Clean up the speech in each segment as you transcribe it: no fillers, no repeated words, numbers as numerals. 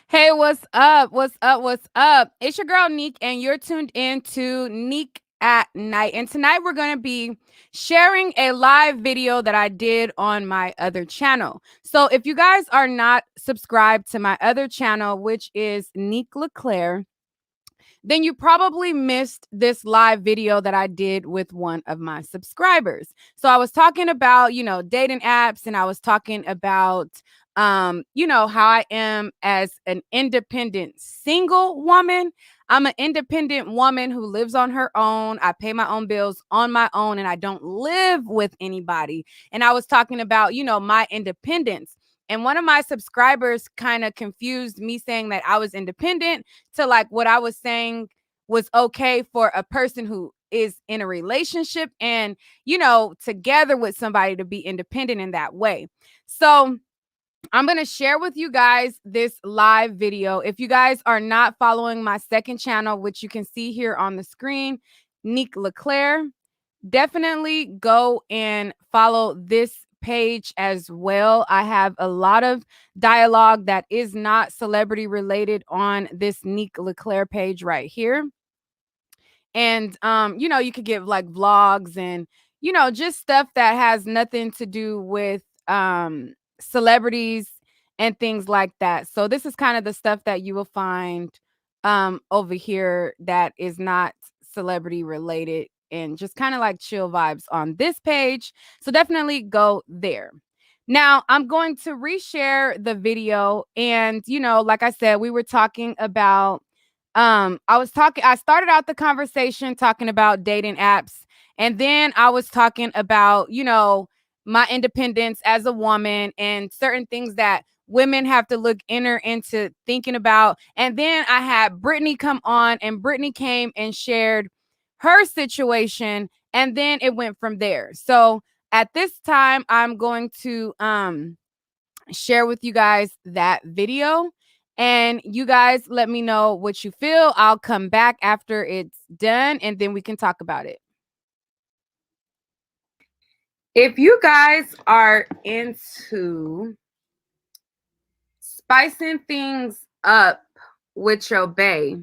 Hey, what's up? What's up? What's up? It's your girl Neek, and you're tuned in to Neek at Night. And tonight we're going to be sharing a live video that I did on my other channel. So if you guys are not subscribed to my other channel, which is Neek LeClaire, then you probably missed this live video that I did with one of my subscribers. So I was talking about, dating apps, and I was talking about how I am as an independent single woman. I'm an independent woman who lives on her own. I pay my own bills on my own and I don't live with anybody. And I was talking about, my independence. And one of my subscribers kind of confused me saying that I was independent to like what I was saying was okay for a person who is in a relationship and, together with somebody to be independent in that way. So, I'm going to share with you guys this live video. If you guys are not following my second channel, which you can see here on the screen, Neek LeClaire, definitely go and follow this page as well. I have a lot of dialogue that is not celebrity related on this Neek LeClaire page right here. And you could give like vlogs and just stuff that has nothing to do with celebrities and things like that. So this is kind of the stuff that you will find over here that is not celebrity related and just kind of like chill vibes on this page. So definitely go there. Now, I'm going to reshare the video. And, like I said, we were talking about I started out the conversation talking about dating apps, and then I was talking about, my independence as a woman and certain things that women have to look inner into thinking about. And then I had Brittany come on, and Brittany came and shared her situation, and then it went from there. So at this time, I'm going to share with you guys that video, and you guys let me know what you feel. I'll come back after it's done and then we can talk about it. If you guys are into spicing things up with your bae,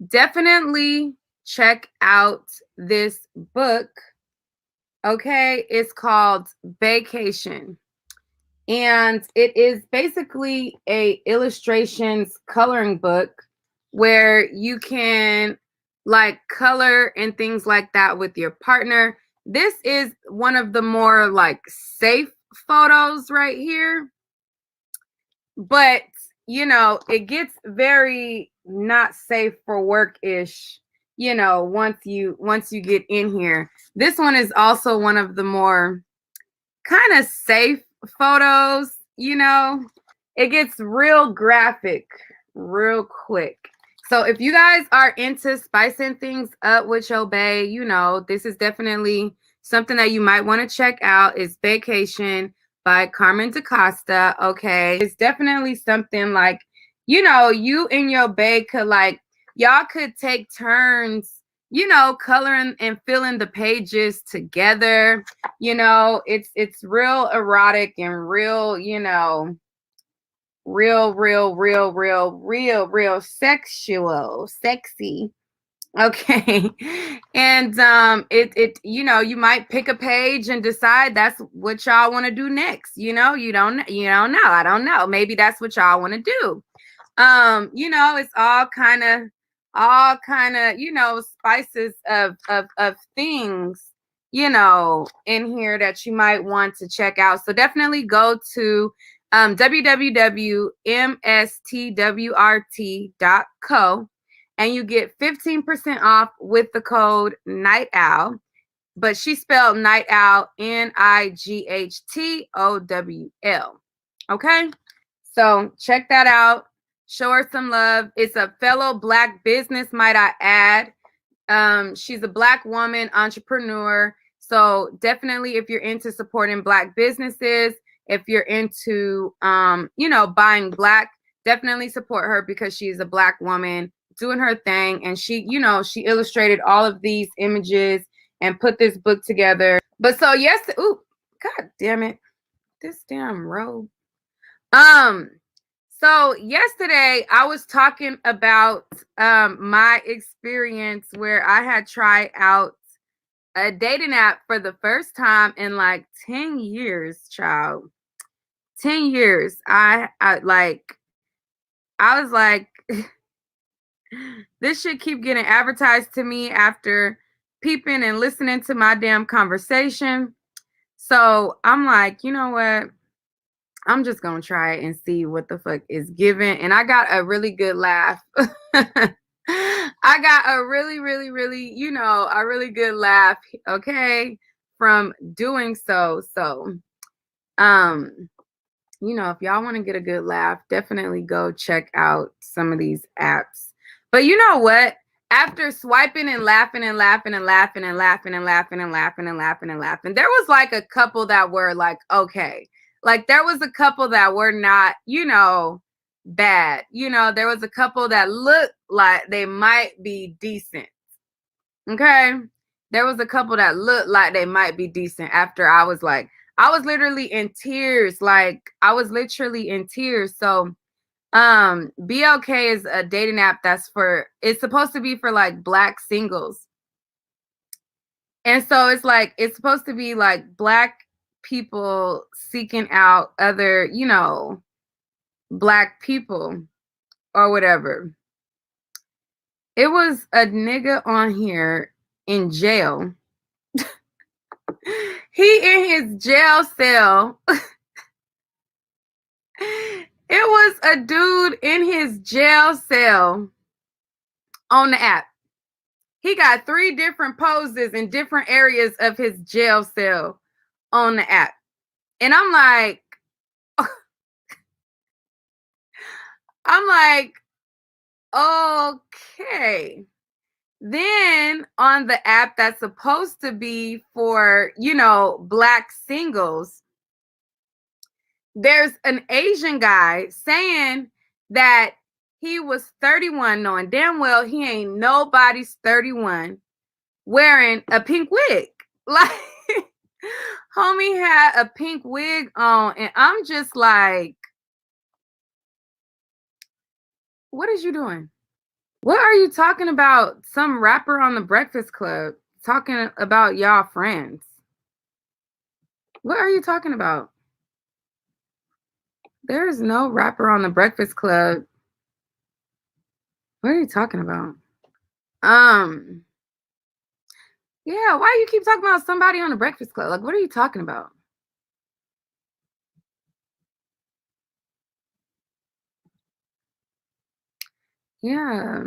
definitely check out this book. Okay, it's called Vacation. And it is basically a illustrations coloring book where you can like color and things like that with your partner. This is one of the more like safe photos right here. But, it gets very not safe for work-ish, once you get in here. This one is also one of the more kind of safe photos. It gets real graphic real quick. So if you guys are into spicing things up with your bae, this is definitely something that you might want to check out. Is Vacation by Carmen DaCosta. Okay, it's definitely something like, you and your bae could like, y'all could take turns, coloring and filling the pages together. It's real erotic and real, real sexual, sexy. Okay. And you might pick a page and decide that's what y'all want to do next. You don't know. I don't know. Maybe that's what y'all want to do. It's all kind of spices of things, in here that you might want to check out. So definitely go to www.mstwrt.co and you get 15% off with the code Night Owl. But she spelled Night Owl NIGHTOWL. Okay, so check that out. Show her some love. It's a fellow Black business, might I add. She's a Black woman entrepreneur. So definitely, if you're into supporting Black businesses, if you're into, buying Black, definitely support her because she's a Black woman doing her thing. And she illustrated all of these images and put this book together. But so yes, ooh, God damn it, this damn robe. So yesterday I was talking about my experience where I had tried out a dating app for the first time in like 10 years, child. 10 years. I was like this should keep getting advertised to me after peeping and listening to my damn conversation. So I'm like, you know what? I'm just gonna try it and see what the fuck is given. And I got a really good laugh. I got a really, really, really, a really good laugh, okay, from doing so. So, um, if y'all want to get a good laugh, definitely go check out some of these apps. But you know what? After swiping and laughing and laughing and laughing and laughing and laughing and laughing and laughing and laughing, there was like a couple that were like, okay. Like there was a couple that were not, bad. There was a couple that looked like they might be decent. Okay. There was a couple that looked like they might be decent after I was literally in tears. Like I was literally in tears. So BLK is a dating app it's supposed to be for like Black singles. And so it's supposed to be like Black people seeking out other, Black people or whatever. It was a nigga on here in jail. He in his jail cell. It was a dude in his jail cell on the app. He got 3 different poses in different areas of his jail cell on the app. And I'm like, okay. Then on the app that's supposed to be for, Black singles, there's an Asian guy saying that he was 31, knowing damn well he ain't nobody's 31, wearing a pink wig. Like, homie had a pink wig on, and I'm just like, what is you doing? What are you talking about? Some rapper on the Breakfast Club talking about y'all friends. What are you talking about? There's no rapper on the Breakfast Club. What are you talking about? Yeah, why do you keep talking about somebody on the Breakfast Club? Like, what are you talking about? Yeah.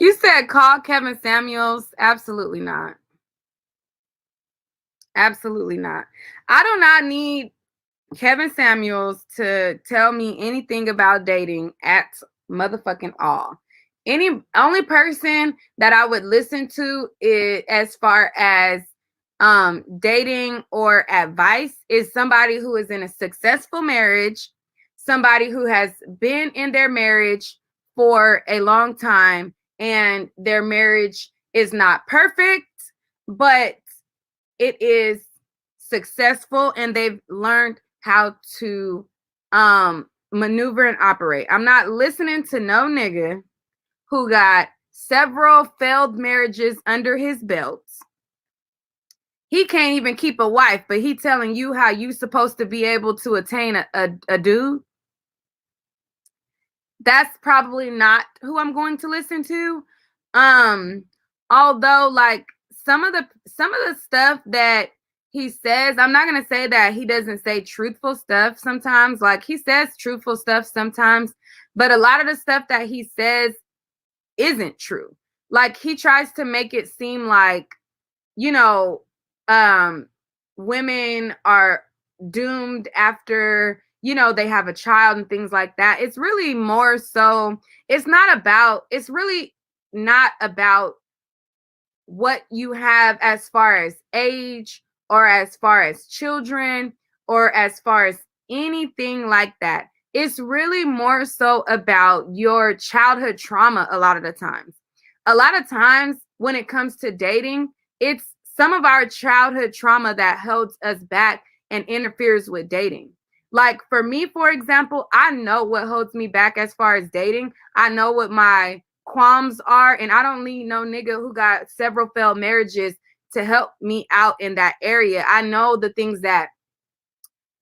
You said call Kevin Samuels. Absolutely not. Absolutely not. I do not need Kevin Samuels to tell me anything about dating at motherfucking all. Only person that I would listen to is, as far as dating or advice, is somebody who is in a successful marriage, somebody who has been in their marriage for a long time, and their marriage is not perfect, but it is successful and they've learned how to maneuver and operate. I'm not listening to no nigga who got several failed marriages under his belt. He can't even keep a wife, but he telling you how you supposed to be able to attain a dude. That's probably not who I'm going to listen to. Although like some of the stuff that he says, I'm not going to say that he doesn't say truthful stuff sometimes. Like he says truthful stuff sometimes, but a lot of the stuff that he says isn't true. Like he tries to make it seem like, women are doomed after, they have a child and things like that. It's really more so, it's really not about what you have as far as age or as far as children or as far as anything like that. It's really more so about your childhood trauma a lot of the times. A lot of times when it comes to dating, it's some of our childhood trauma that holds us back and interferes with dating. Like for me, for example, I know what holds me back as far as dating. I know what my qualms are, and I don't need no nigga who got several failed marriages to help me out in that area. I know the things that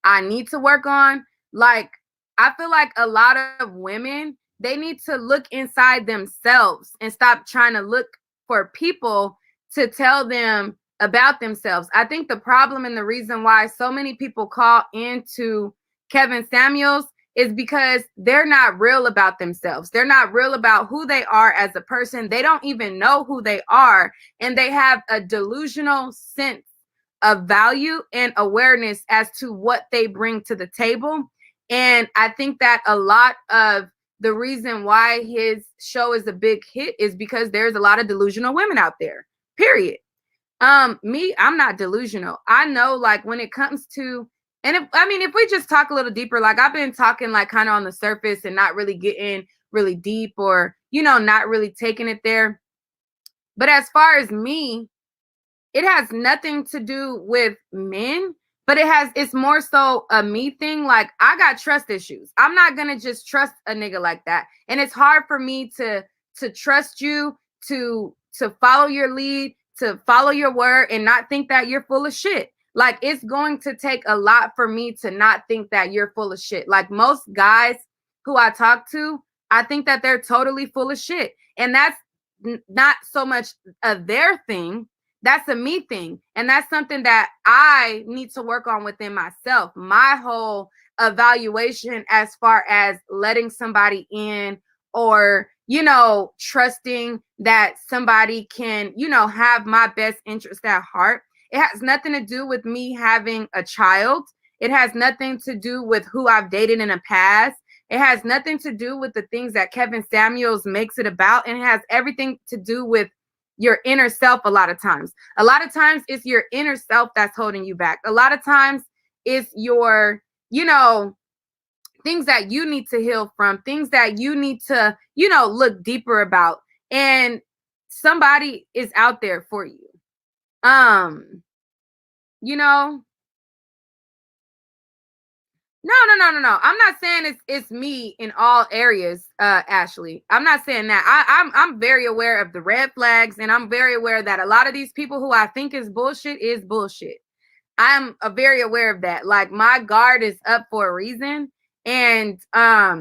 I need to work on. Like, I feel like a lot of women, they need to look inside themselves and stop trying to look for people to tell them about themselves. I think the problem and the reason why so many people call into Kevin Samuels is because they're not real about themselves. They're not real about who they are as a person. They don't even know who they are, and they have a delusional sense of value and awareness as to what they bring to the table. And I think that a lot of the reason why his show is a big hit is because there's a lot of delusional women out there. Period. Me, I'm not delusional. I know, like, when it comes to, and if we just talk a little deeper, like I've been talking like kind of on the surface and not really getting really deep, or not really taking it there. But as far as me, it has nothing to do with men, but it's more so a me thing. Like, I got trust issues. I'm not gonna just trust a nigga like that. And it's hard for me to trust you, to follow your lead, to follow your word, and not think that you're full of shit. Like, it's going to take a lot for me to not think that you're full of shit. Like, most guys who I talk to, I think that they're totally full of shit. And that's not so much of their thing. That's a me thing. And that's something that I need to work on within myself. My whole evaluation as far as letting somebody in, or, trusting that somebody can, have my best interest at heart. It has nothing to do with me having a child. It has nothing to do with who I've dated in the past. It has nothing to do with the things that Kevin Samuels makes it about. And it has everything to do with your inner self. A lot of times it's your inner self that's holding you back. A lot of times it's your, things that you need to heal from, things that you need to, look deeper about. And somebody is out there for you. No. I'm not saying it's me in all areas, Ashley. I'm not saying that. I'm very aware of the red flags, and I'm very aware that a lot of these people who I think is bullshit. I'm very aware of that. Like, my guard is up for a reason. And I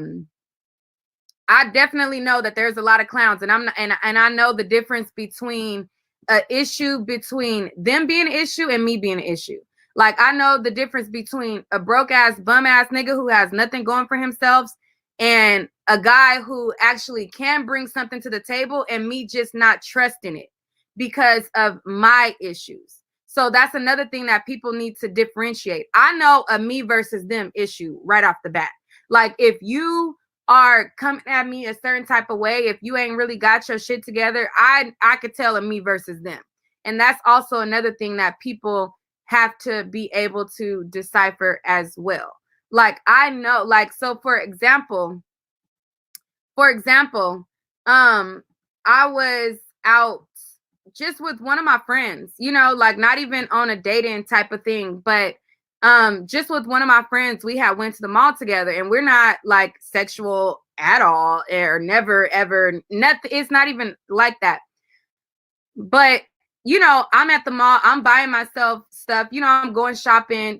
definitely know that there's a lot of clowns, and I know the difference between an issue between them being an issue and me being an issue. Like, I know the difference between a broke ass, bum ass nigga who has nothing going for himself and a guy who actually can bring something to the table, and me just not trusting it because of my issues. So that's another thing that people need to differentiate. I know a me versus them issue right off the bat. Like, if you are coming at me a certain type of way, if you ain't really got your shit together, I could tell a me versus them. And that's also another thing that people have to be able to decipher as well. Like, I know, like, so for example, I was out just with one of my friends, like, not even on a dating type of thing, but just with one of my friends. We had went to the mall together, and we're not like sexual at all, or never ever, nothing. It's not even like that. But I'm at the mall, I'm buying myself stuff, I'm going shopping,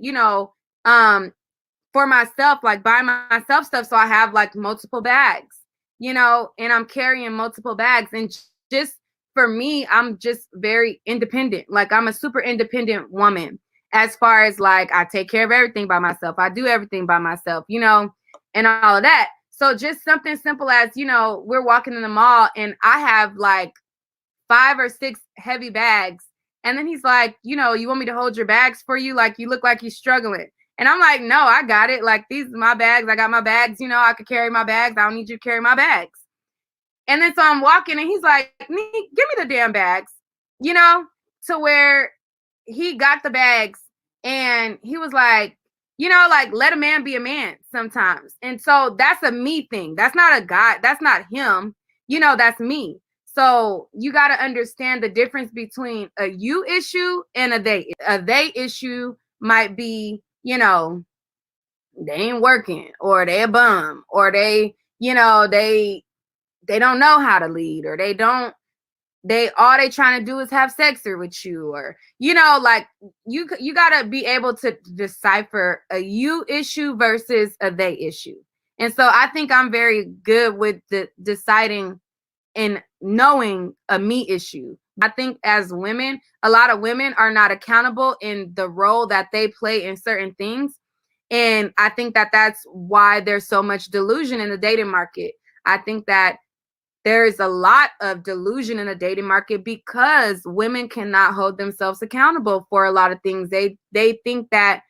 for myself, like buying myself stuff. So I have like multiple bags, and I'm carrying multiple bags. And just for me, I'm just very independent. Like, I'm a super independent woman, as far as like, I take care of everything by myself. I do everything by myself, and all of that. So just something simple as, we're walking in the mall, and I have like 5 or 6 heavy bags. And then he's like, you want me to hold your bags for you? Like, you look like you're struggling. And I'm like, no, I got it. Like, these are my bags. I got my bags. I could carry my bags. I don't need you to carry my bags. And then so I'm walking, and he's like, give me the damn bags, to where he got the bags, and he was like, like, let a man be a man sometimes. And so that's a me thing. That's not a guy. That's not him. That's me. So you got to understand the difference between a you issue and a they. A they issue might be you know, they ain't working, or they a bum, or they, they don't know how to lead, or they all they trying to do is have sex with you, or like you got to be able to decipher a you issue versus a they issue. And so I think I'm very good with deciding and knowing a me issue. I think as women, a lot of women are not accountable in the role that they play in certain things. And I think that that's why there's so much delusion in the dating market. I think that there is a lot of delusion in the dating market because women cannot hold themselves accountable for a lot of things. They think that,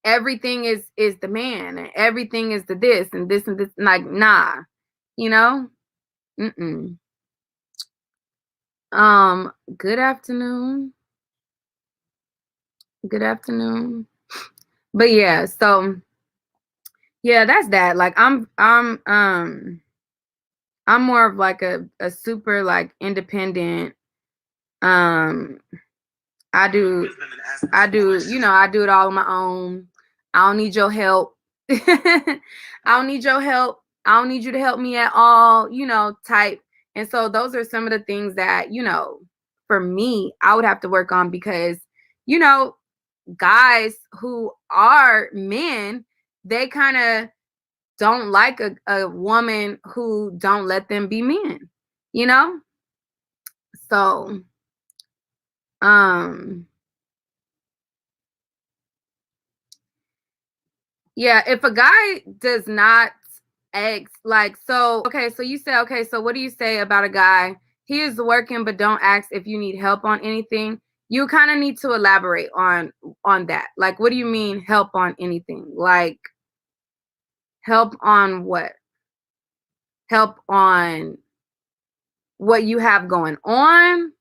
everything is the man, and everything is the this and this and this. Like, nah, you know? Mm-mm. Good afternoon. Good afternoon. But yeah, so yeah, that's that. Like I'm more of like a super like independent. Um I do I do, I do it all on my own. I don't need your help. I don't need your help. I don't need you to help me at all, type. And so those are some of the things that, for me, I would have to work on because, you know, guys who are men, they kind of don't like a woman who don't let them be men, you know? So, um, yeah, if a guy does not ask, like, so, okay, so you say, okay, so what do you say about a guy? He is working, but don't ask if you need help on anything. You kind of need to elaborate on that. Like, what do you mean help on anything? Like, help on what? Help on what you have going on?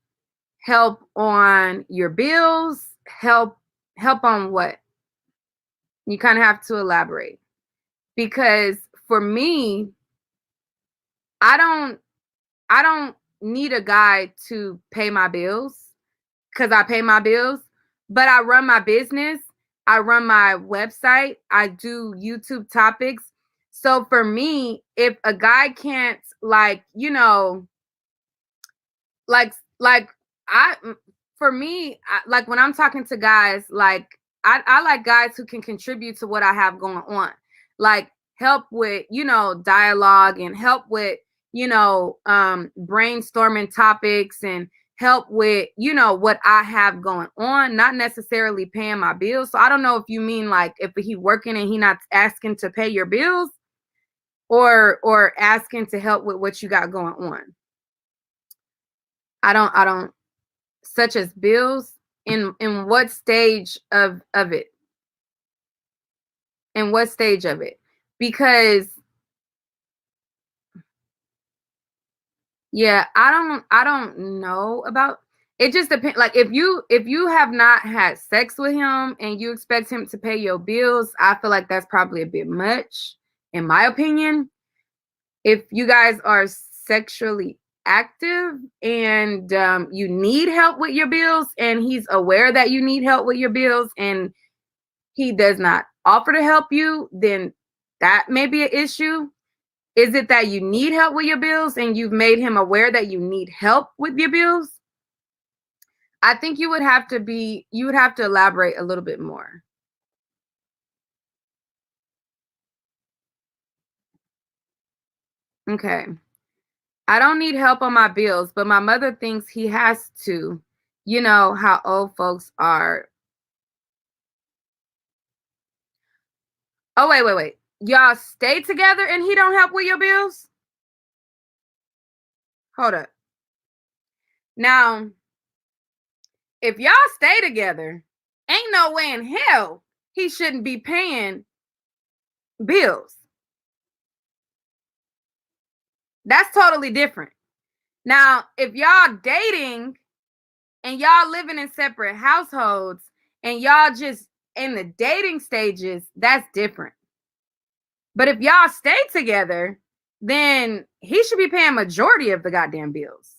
Help on your bills? Help on what? You kind of have to elaborate. Because for me, I don't I don't need a guy to pay my bills because I pay my bills, but I run my business. I run my website. I do YouTube topics. So for me, if a guy can't like, like I for me, like when I'm talking to guys, like I like guys who can contribute to what I have going on. Like help with, dialogue, and help with, brainstorming topics, and help with, what I have going on, not necessarily paying my bills. So I don't know if you mean like if he working and he not asking to pay your bills, or asking to help with what you got going on. I don't such as bills. In what stage of it? In what stage of it? Because yeah, I don't know about it. Just depends. Like if you have not had sex with him and you expect him to pay your bills, I feel like that's probably a bit much, in my opinion. If you guys are sexually active and you need help with your bills, and he's aware that you need help with your bills, and he does not offer to help you, then that may be an issue. Is it that you need help with your bills and you've made him aware that you need help with your bills? I think you would have to elaborate a little bit more. Okay. I don't need help on my bills, but my mother thinks he has to. You know how old folks are. Oh, wait. Y'all stay together and he don't help with your bills? Hold up. Now, if y'all stay together, ain't no way in hell he shouldn't be paying bills. That's totally different. Now, if y'all dating and y'all living in separate households and y'all just in the dating stages, that's different. But if y'all stay together, then he should be paying majority of the goddamn bills.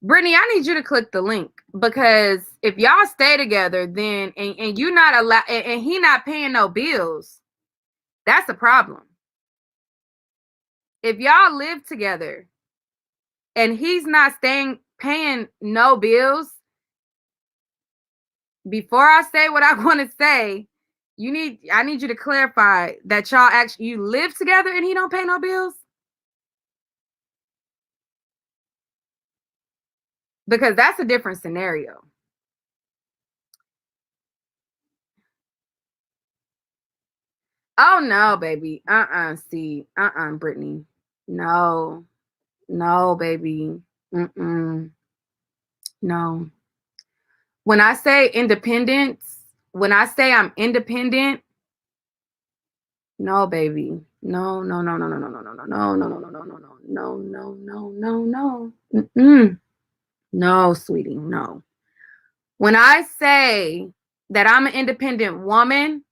Brittany, I need you to click the link, because if y'all stay together, then and you not allowed, and he not paying no bills, that's a problem. If y'all live together and he's not paying no bills, before I say what I want to say, I need you to clarify that y'all actually, you live together and he don't pay no bills. Because that's a different scenario. Oh no, baby. See, Brittany. No, baby. No. When I say independence, when I say I'm independent, no, baby. No. No, sweetie, no. When I say that I'm an independent woman,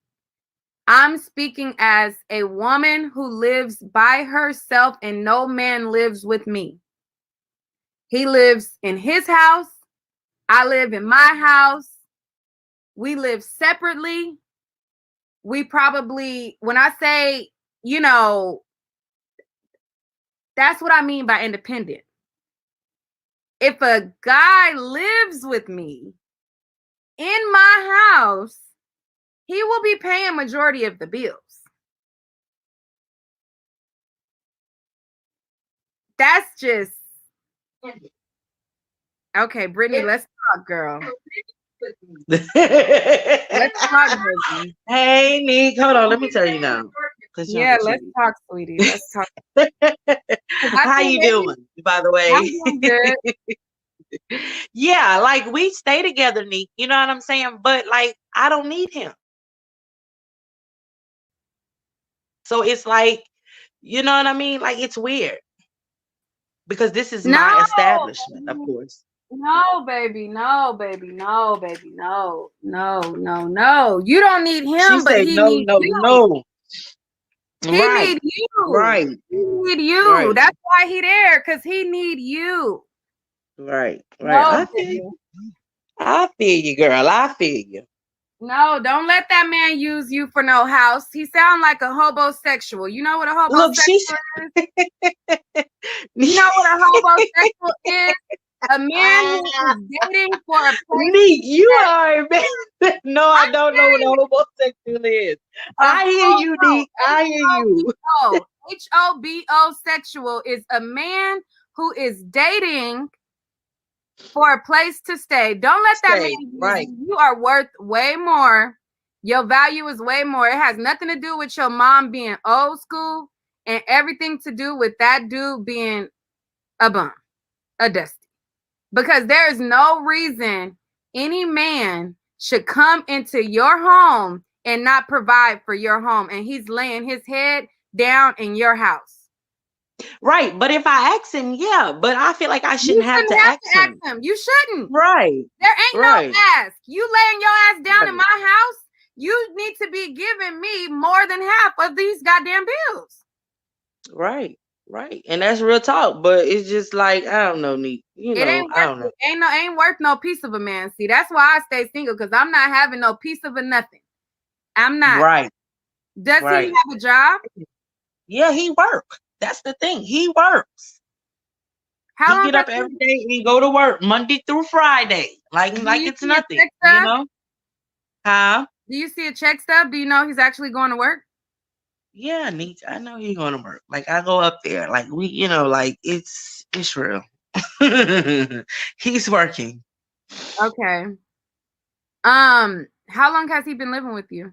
I'm speaking as a woman who lives by herself and no man lives with me. He lives in his house. I live in my house. We live separately. We probably, when I say, that's what I mean by independent. If a guy lives with me in my house, he will be paying majority of the bills. That's just okay, Brittany. Let's talk, girl. Let's talk, Brittany. Hey, Nick. Hold on. Let me tell you now. Yeah, let's talk, sweetie. Let's talk. How you doing, by the way? I'm doing good. Yeah, like we stay together, Nick. You know what I'm saying? But like, I don't need him. So it's like, you know what I mean? Like, it's weird. Because this is my establishment, of course. No, baby. No, baby. No, baby. No. You don't need him, but he needs you. No. He need you. Right. He need you. Right. That's why he there, because he need you. Right. No, I feel you, girl. I feel you. No, don't let that man use you for no house. He sound like a homosexual. You know what a homosexual is? You know what a homosexual is? A man who is dating for a place. Nick, you are man. No, I don't know what a homosexual is. I hear you, Nick. I hear you. HOBO sexual is a man who is dating for a place to stay. Don't let that man use you. You are worth way more. Your value is way more. It has nothing to do with your mom being old school and everything to do with that dude being a bum, a dusty. Because there is no reason any man should come into your home and not provide for your home. And he's laying his head down in your house. Right. But if I ask him, yeah. But I feel like I shouldn't have to ask him. You shouldn't. Right. There ain't no ask. You laying your ass down in my house, you need to be giving me more than half of these goddamn bills. Right. Right. And that's real talk. But it's just like, I don't know, Nick. You know, I don't know. Ain't worth no piece of a man. See, that's why I stay single, because I'm not having no piece of a nothing. I'm not. Right. Does he have a job? Yeah, he works. That's the thing. He works. How long get up every day and go to work Monday through Friday. Like it's nothing. You know? Huh? Do you see a check stub? Do you know he's actually going to work? Yeah, I know he's going to work. Like, I go up there. Like, we, you know, like it's real. He's working. Okay. How long has he been living with you?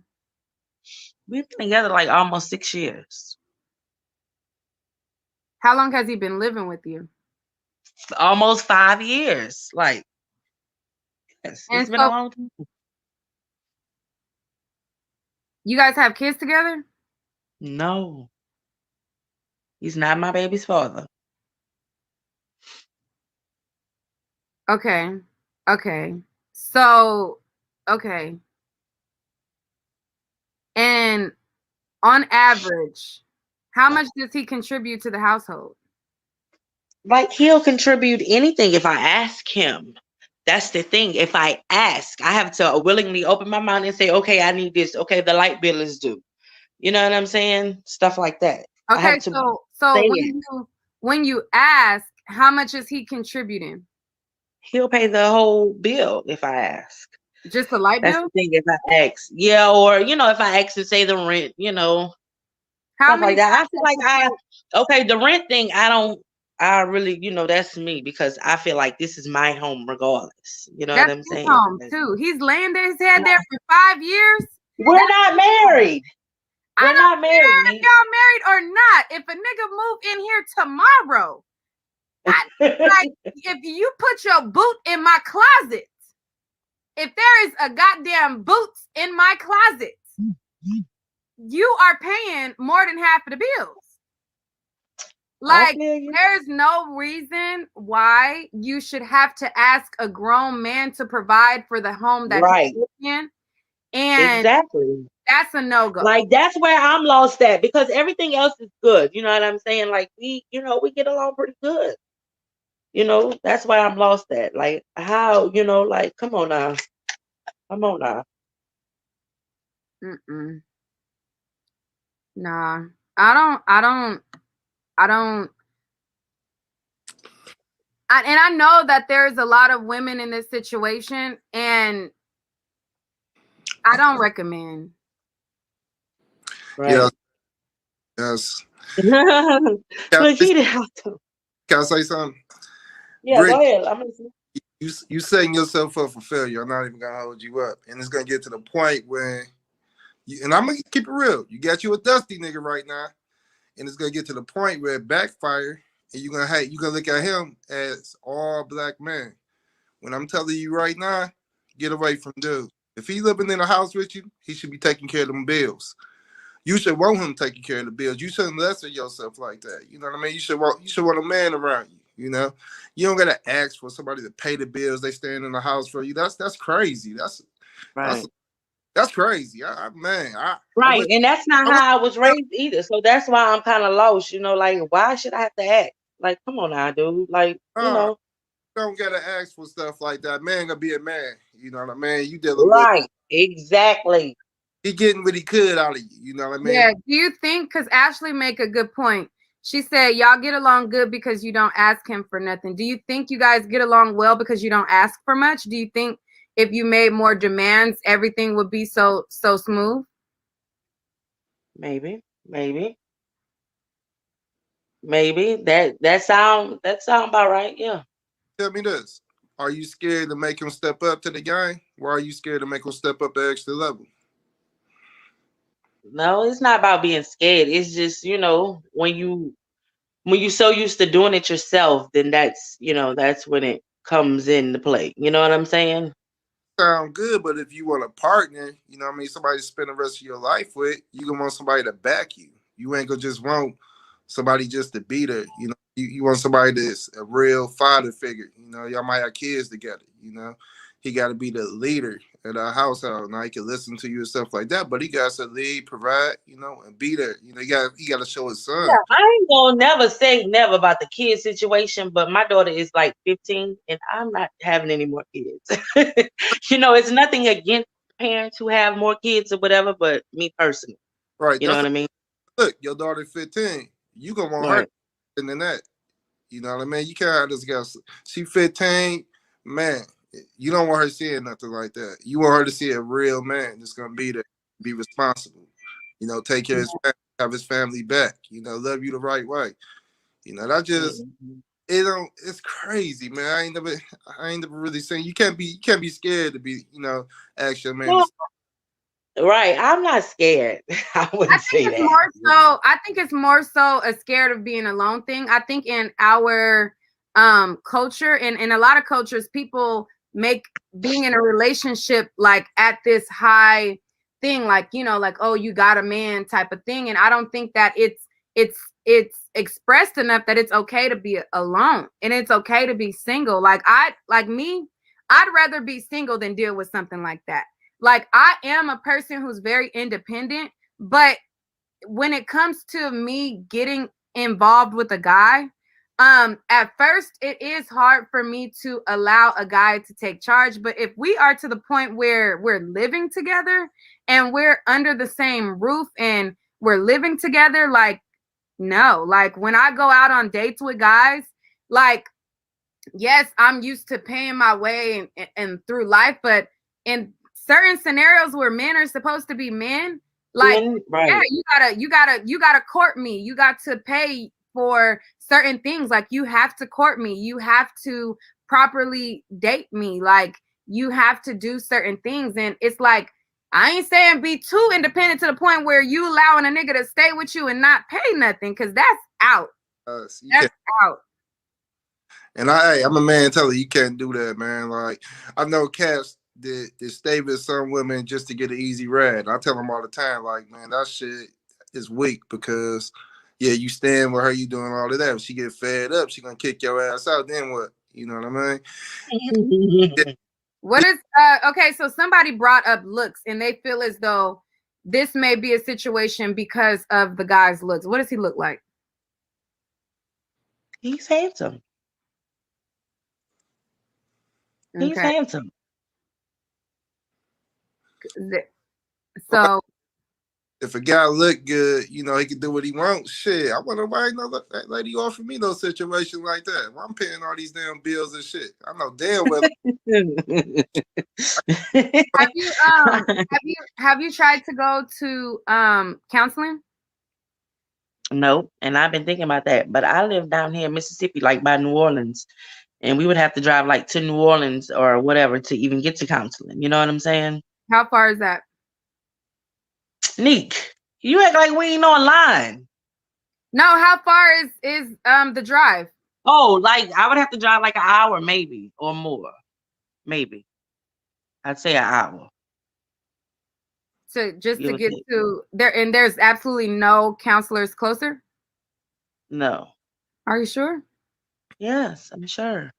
We've been together like almost 6 years. How long has he been living with you? Almost 5 years. Like, yes, it's been a long time. You guys have kids together? No. He's not my baby's father. Okay. So, okay. And on average, how much does he contribute to the household? Like, he'll contribute anything if I ask him. That's the thing. If I ask, I have to willingly open my mind and say, okay, I need this. Okay, the light bill is due. You know what I'm saying? Stuff like that. I Okay, have to so say it. when you ask, how much is he contributing? He'll pay the whole bill if I ask. Just the light That's bill? the thing. If I ask, yeah, or if I ask to say the rent, How stuff many like that. I feel times like the rent thing. I really, that's me because I feel like this is my home regardless. You know what that's I'm his saying? home too. He's laying his head there for 5 years. We're not married. We're not married. If y'all married or not, if a nigga move in here tomorrow, like if you put your boot in my closet, if there is a goddamn boots in my closet, you are paying more than half of the bills. Like, there's no reason why you should have to ask a grown man to provide for the home that he's in. And exactly. That's a no-go. Like, that's where I'm lost at because everything else is good. You know what I'm saying? Like, we get along pretty good. That's why I'm lost at. Like, how, like, come on now. Come on now. Nah, I don't. And I know that there's a lot of women in this situation, and I don't recommend. Right. Yeah. Yes. Can I say something? Yeah, Bridget, go ahead. I'm listening. You setting yourself up for failure. I'm not even gonna hold you up, and it's gonna get to the point when, and I'm gonna keep it real. You got you a dusty nigga right now, and it's gonna get to the point where it backfire, and you're gonna look at him as all black man. When I'm telling you right now, get away from dude. If he living in a house with you, he should be taking care of them bills. You should want him taking care of the bills. You shouldn't lessen yourself like that. You know what I mean? You should want a man around you. You know, you don't gotta ask for somebody to pay the bills. They stand in the house for you. That's crazy. That's crazy. Right, and that's not how I was raised either. So that's why I'm kind of lost. Like, why should I have to act? Like, come on now, dude. Like, don't gotta ask for stuff like that. Man gonna be a man. You know what I mean? You dealing with right, exactly. He getting what he could out of you. You know what I mean? Yeah. Do you think? Because Ashley make a good point. She said, y'all get along good because you don't ask him for nothing. Do you think you guys get along well because you don't ask for much? Do you think if you made more demands, everything would be so smooth? Maybe. That sound about right. Yeah. Tell me this. Are you scared to make him step up to the game? Why are you scared to make him step up the extra level? No, it's not about being scared. It's just, when you so used to doing it yourself, then that's when it comes into play. You know what I'm saying? Sound good, but if you want a partner, you know what I mean, somebody to spend the rest of your life with, you gonna want somebody to back you. You ain't gonna just want somebody just to be there. You know, you want somebody that's a real father figure. You know, y'all might have kids together. You know, he got to be the leader of the household. Now he can listen to you and stuff like that, but he got to lead, provide, and be there. You know, he got to show his son. Yeah, I ain't gonna never say never about the kid situation, but my daughter is like 15, and I'm not having any more kids. It's nothing against parents who have more kids or whatever, but me personally, right? You know what I mean? Look, your daughter 15. You gonna want her than that. You know what I mean? You can't have this girl. She 15, man. You don't want her seeing nothing like that. You want her to see a real man that's gonna be there, be responsible. Take care of his family, have his family back. Love you the right way. That just it's crazy, man. I ain't never really saying you can't be scared to be, ask your man. Right. I'm not scared. I wouldn't say that. I think it's more so a scared of being alone thing. I think in our culture and in a lot of cultures, people make being in a relationship like at this high thing, like, like, oh, you got a man type of thing. And I don't think that it's expressed enough that it's okay to be alone and it's okay to be single. I'd rather be single than deal with something like that. Like, I am a person who's very independent, but when it comes to me getting involved with a guy, At first it is hard for me to allow a guy to take charge, but if we are to the point where we're living together and we're under the same roof and we're living together, like, no, like when I go out on dates with guys, like, yes, I'm used to paying my way and through life, but in certain scenarios where men are supposed to be men, like, right. Yeah, you gotta court me. You got to pay for certain things. Like, you have to court me. You have to properly date me. Like, you have to do certain things. And it's like, I ain't saying be too independent to the point where you allowing a nigga to stay with you and not pay nothing, because that's out. That's out. And I'm a man telling you can't do that, man. Like, I know cats that stay with some women just to get an easy ride. I tell them all the time, like, man, that shit is weak because, yeah, you stand with her, you doing all of that. If she get fed up, she gonna kick your ass out. Then what? You know what I mean? What is okay? So somebody brought up looks, and they feel as though this may be a situation because of the guy's looks. What does he look like? He's handsome. He's handsome. So if a guy look good, you know, he can do what he wants. Shit, I wonder why that lady offered me no situation like that. Well, I'm paying all these damn bills and shit. I know damn well. have you tried to go to counseling? Nope. And I've been thinking about that. But I live down here in Mississippi, like by New Orleans. And we would have to drive like to New Orleans or whatever to even get to counseling. You know what I'm saying? How far is that? Neek, you act like we ain't online. No, how far is the drive? Oh, like I would have to drive like an hour, maybe, or more. Maybe. I'd say an hour. So just to get to there, and there's absolutely no counselors closer? No. Are you sure? Yes, I'm sure.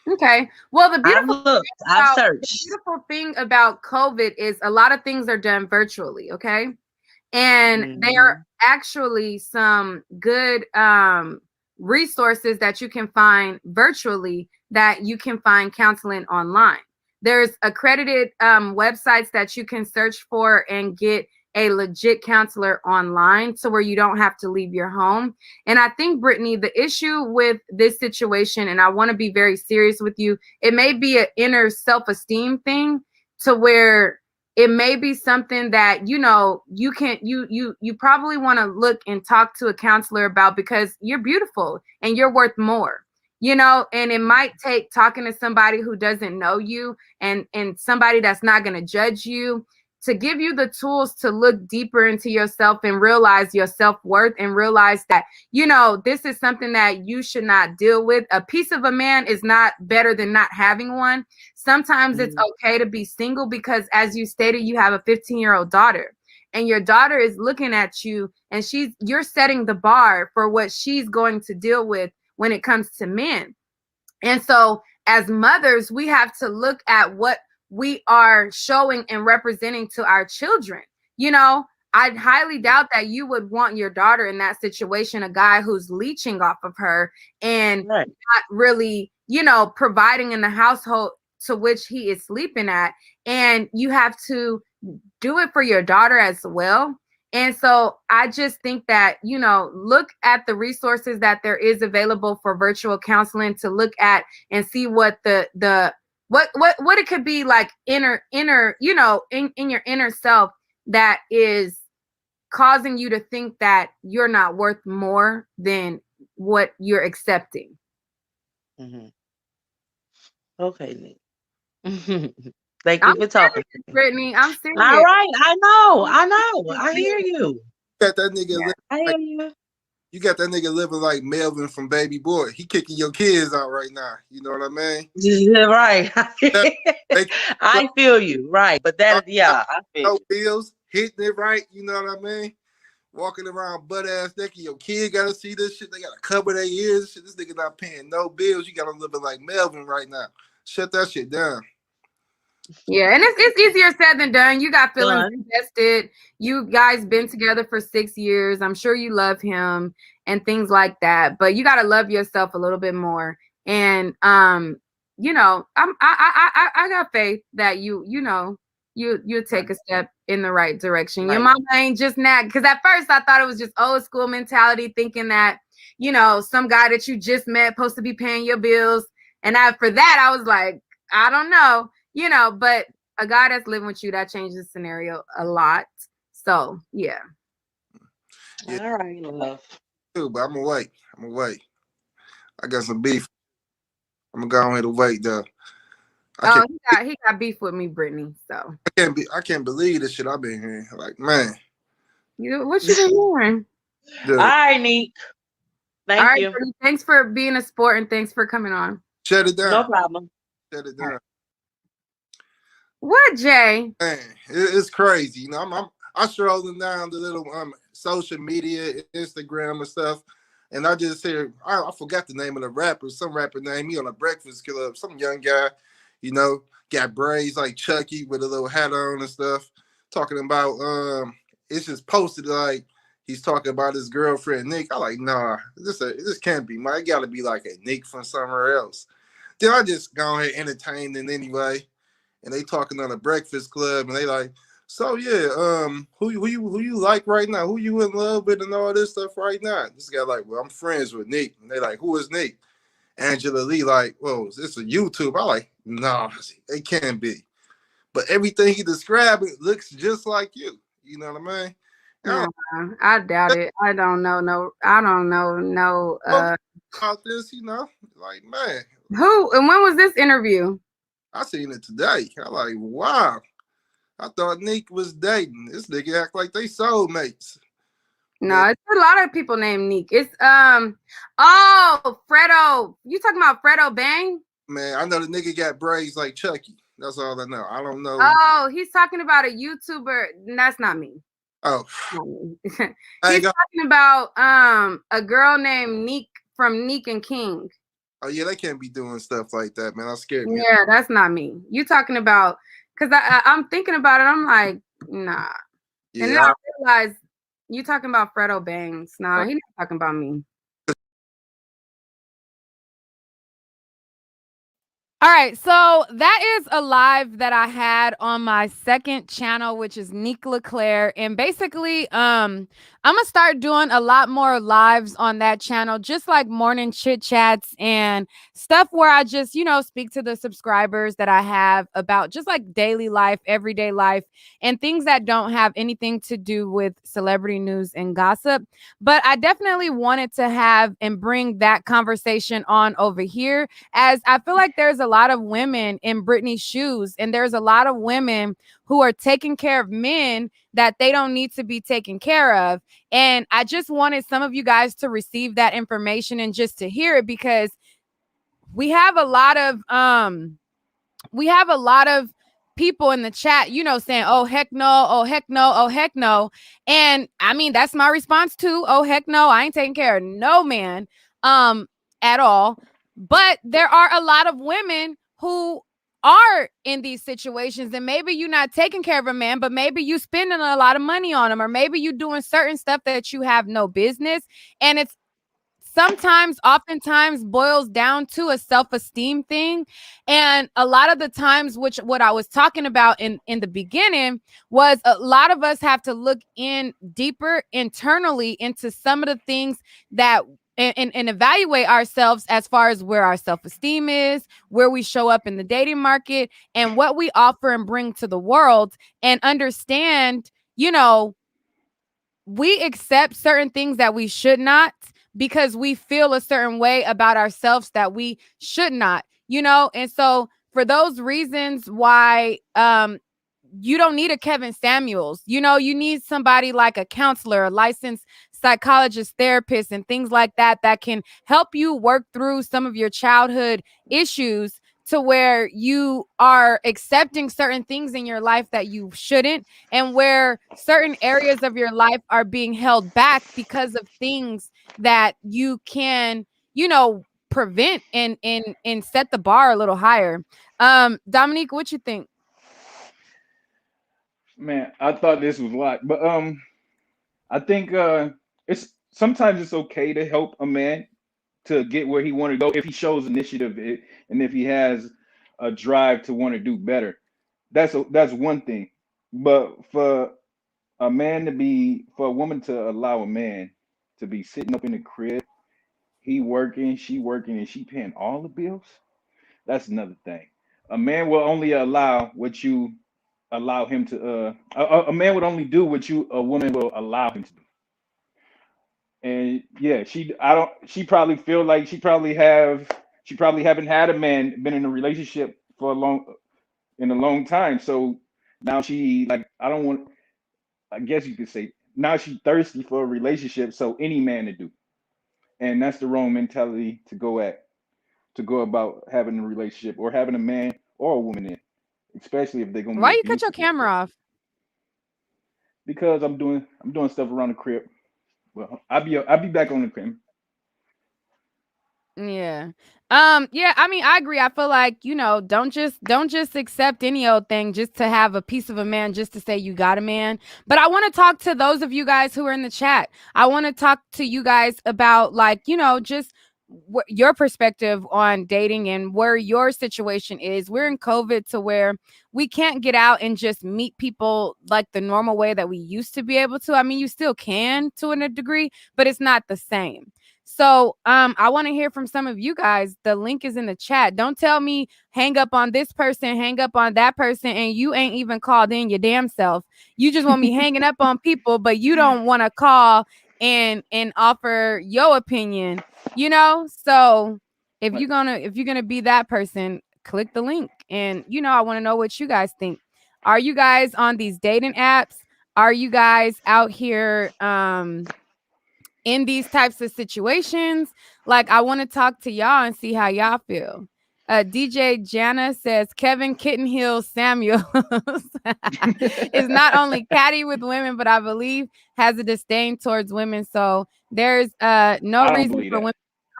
Okay. Well, the beautiful thing about COVID is a lot of things are done virtually. Okay. And there are actually some good resources that you can find virtually that you can find counseling online. There's accredited websites that you can search for and get a legit counselor online, so where you don't have to leave your home. And I think, Brittany, the issue with this situation, and I want to be very serious with you, it may be an inner self-esteem thing, to where it may be something that, you know, you probably want to look and talk to a counselor about, because you're beautiful and you're worth more, you know. And it might take talking to somebody who doesn't know you and somebody that's not going to judge you, to give you the tools to look deeper into yourself and realize your self-worth, and realize that, you know, this is something that you should not deal with. A piece of a man is not better than not having one. Sometimes it's okay to be single, because as you stated, you have a 15-year-old daughter, and your daughter is looking at you, and you're setting the bar for what she's going to deal with when it comes to men. And so as mothers, we have to look at what we are showing and representing to our children. You know, I highly doubt that you would want your daughter in that situation, a guy who's leeching off of her and not really, you know, providing in the household to which he is sleeping at. And you have to do it for your daughter as well. And so I just think that, you know, look at the resources that there is available for virtual counseling, to look at and see what what it could be like inner, you know, in your inner self that is causing you to think that you're not worth more than what you're accepting. Okay, Nick. Thank you for talking, Brittany. I'm serious. All right, I know. I hear you. Got that nigga. Yeah, I hear you. You got that nigga living like Melvin from Baby Boy. He kicking your kids out right now. You know what I mean? Yeah, right. I feel you. Right. But that, yeah. I feel no bills, hitting it right. You know what I mean? Walking around butt ass naked. Your kid got to see this shit. They got to cover their ears. Shit. This nigga not paying no bills. You got him living like Melvin right now. Shut that shit down. Yeah, and it's easier said than done. You got feelings invested. You guys been together for 6 years. I'm sure you love him. and things like that. But you got to love yourself a little bit more. And you know, I got faith that you'll take a step in the right direction. Your mama ain't just not, because at first I thought it was just old school mentality, thinking that, you know, some guy that you just met supposed to be paying your bills. And for that, I was like, I don't know, you know, but a guy that's living with you, that changes the scenario a lot. So yeah. All right, love. Too, but I'm gonna wait. I got some beef. I'm gonna go ahead and wait though. He got beef with me, Brittany. So I can't believe this shit I've been hearing. Like, man. What you been hearing? All right, Neek. Thank you. Brittany, thanks for being a sport and thanks for coming on. Shut it down. No problem. Shut it down. What, Jay? Man, it's crazy. You know, I'm strolling down the little social media, Instagram and stuff, and I just hear I forgot the name of the rapper. Some rapper named me on a Breakfast Club. Some young guy, you know, got braids like Chucky with a little hat on and stuff. Talking about it's just posted like he's talking about his girlfriend Nick. I'm like, nah, this can't be. It got to be like a Nick from somewhere else. Then I just go ahead and entertain it anyway. And they talking on a Breakfast Club, and they like, so yeah, who you like right now? Who you in love with and all this stuff right now? This guy like, well, I'm friends with Nick. And they like, who is Nick? Angela Lee like, whoa, is this a YouTube? I like, no, it can't be. But everything he described, it looks just like you. You know what I mean? No, I doubt it. I don't know. No, I don't know. No. About this, you know, like, man. Who and when was this interview? I seen it today. I'm like, wow. I thought Nick was dating. This nigga act like they soulmates. No, it's a lot of people named Nick. It's Fredo. You talking about Fredo Bang? Man, I know the nigga got braids like Chucky. That's all I know. I don't know. Oh, he's talking about a YouTuber. That's not me. Oh. He's talking about a girl named Nick from Nick and King. Oh yeah, they can't be doing stuff like that, man. I'm scared. Yeah, that's not me. You talking about, because I'm thinking about it. I'm like, nah. Yeah, and then I realized you talking about Fredo Bangs. Nah, he's not talking about me. All right, so that is a live that I had on my second channel, which is Nick LeClaire. And basically, I'm going to start doing a lot more lives on that channel, just like morning chit chats and stuff where I just, you know, speak to the subscribers that I have about just like daily life, everyday life, and things that don't have anything to do with celebrity news and gossip. But I definitely wanted to have and bring that conversation on over here, as I feel like there's a lot of women in Brittany's shoes, and there's a lot of women who are taking care of men that they don't need to be taken care of. And I just wanted some of you guys to receive that information and just to hear it, because we have a lot of people in the chat, you know, saying, oh, heck no, oh, heck no, oh, heck no. And I mean, that's my response too. Oh, heck no, I ain't taking care of no man at all. But there are a lot of women who are in these situations, and maybe you're not taking care of a man, but maybe you spending a lot of money on him, or maybe you doing certain stuff that you have no business. And it's oftentimes boils down to a self-esteem thing. And a lot of the times, what I was talking about in the beginning was, a lot of us have to look in deeper internally into some of the things that and evaluate ourselves as far as where our self-esteem is, where we show up in the dating market, and what we offer and bring to the world, and understand, you know, we accept certain things that we should not, because we feel a certain way about ourselves that we should not, you know. And so for those reasons why you don't need a Kevin Samuels, you know, you need somebody like a counselor, a licensed psychologist, therapist, and things like that, that can help you work through some of your childhood issues, to where you are accepting certain things in your life that you shouldn't, and where certain areas of your life are being held back because of things that you can, you know, prevent and set the bar a little higher. Dominique, what you think? Man, I thought this was a lot, but I think it's sometimes it's okay to help a man to get where he want to go if he shows initiative and if he has a drive to want to do better. That's one thing. But for a woman to allow a man to be sitting up in the crib, he working, she working, and she paying all the bills, that's another thing. A man will only allow what you allow him to a man would only do what you a woman will allow him to do. And yeah, she probably feel like she probably haven't had a man been in a relationship for a long time. So now she like I don't want I guess you could say now she's thirsty for a relationship, so any man to do. And that's the wrong mentality to go about having a relationship or having a man or a woman in, especially if they're gonna be Why you cut your abusive like camera that. off? Because I'm doing stuff around the crib. Well, I'll be back on the crib. Yeah. Yeah, I mean, I agree. I feel like, don't just accept any old thing just to have a piece of a man, just to say you got a man. But I want to talk to those of you guys who are in the chat. I want to talk to you guys about, like, just your perspective on dating and where your situation is. We're in COVID to where we can't get out and just meet people like the normal way that we used to be able to. I mean, you still can to a degree, but it's not the same. So I want to hear from some of you guys. The link is in the chat. Don't tell me hang up on this person, hang up on that person, and you ain't even called in your damn self. You just want me hanging up on people, but you don't want to call and offer your opinion, So if you're gonna be that person, click the link. And I want to know what you guys think. Are you guys on these dating apps? Are you guys out here in these types of situations? Like, I want to talk to y'all and see how y'all feel. DJ Jana says Kevin Kittenhill Samuels is not only catty with women, but I believe has a disdain towards women. So there's no reason for women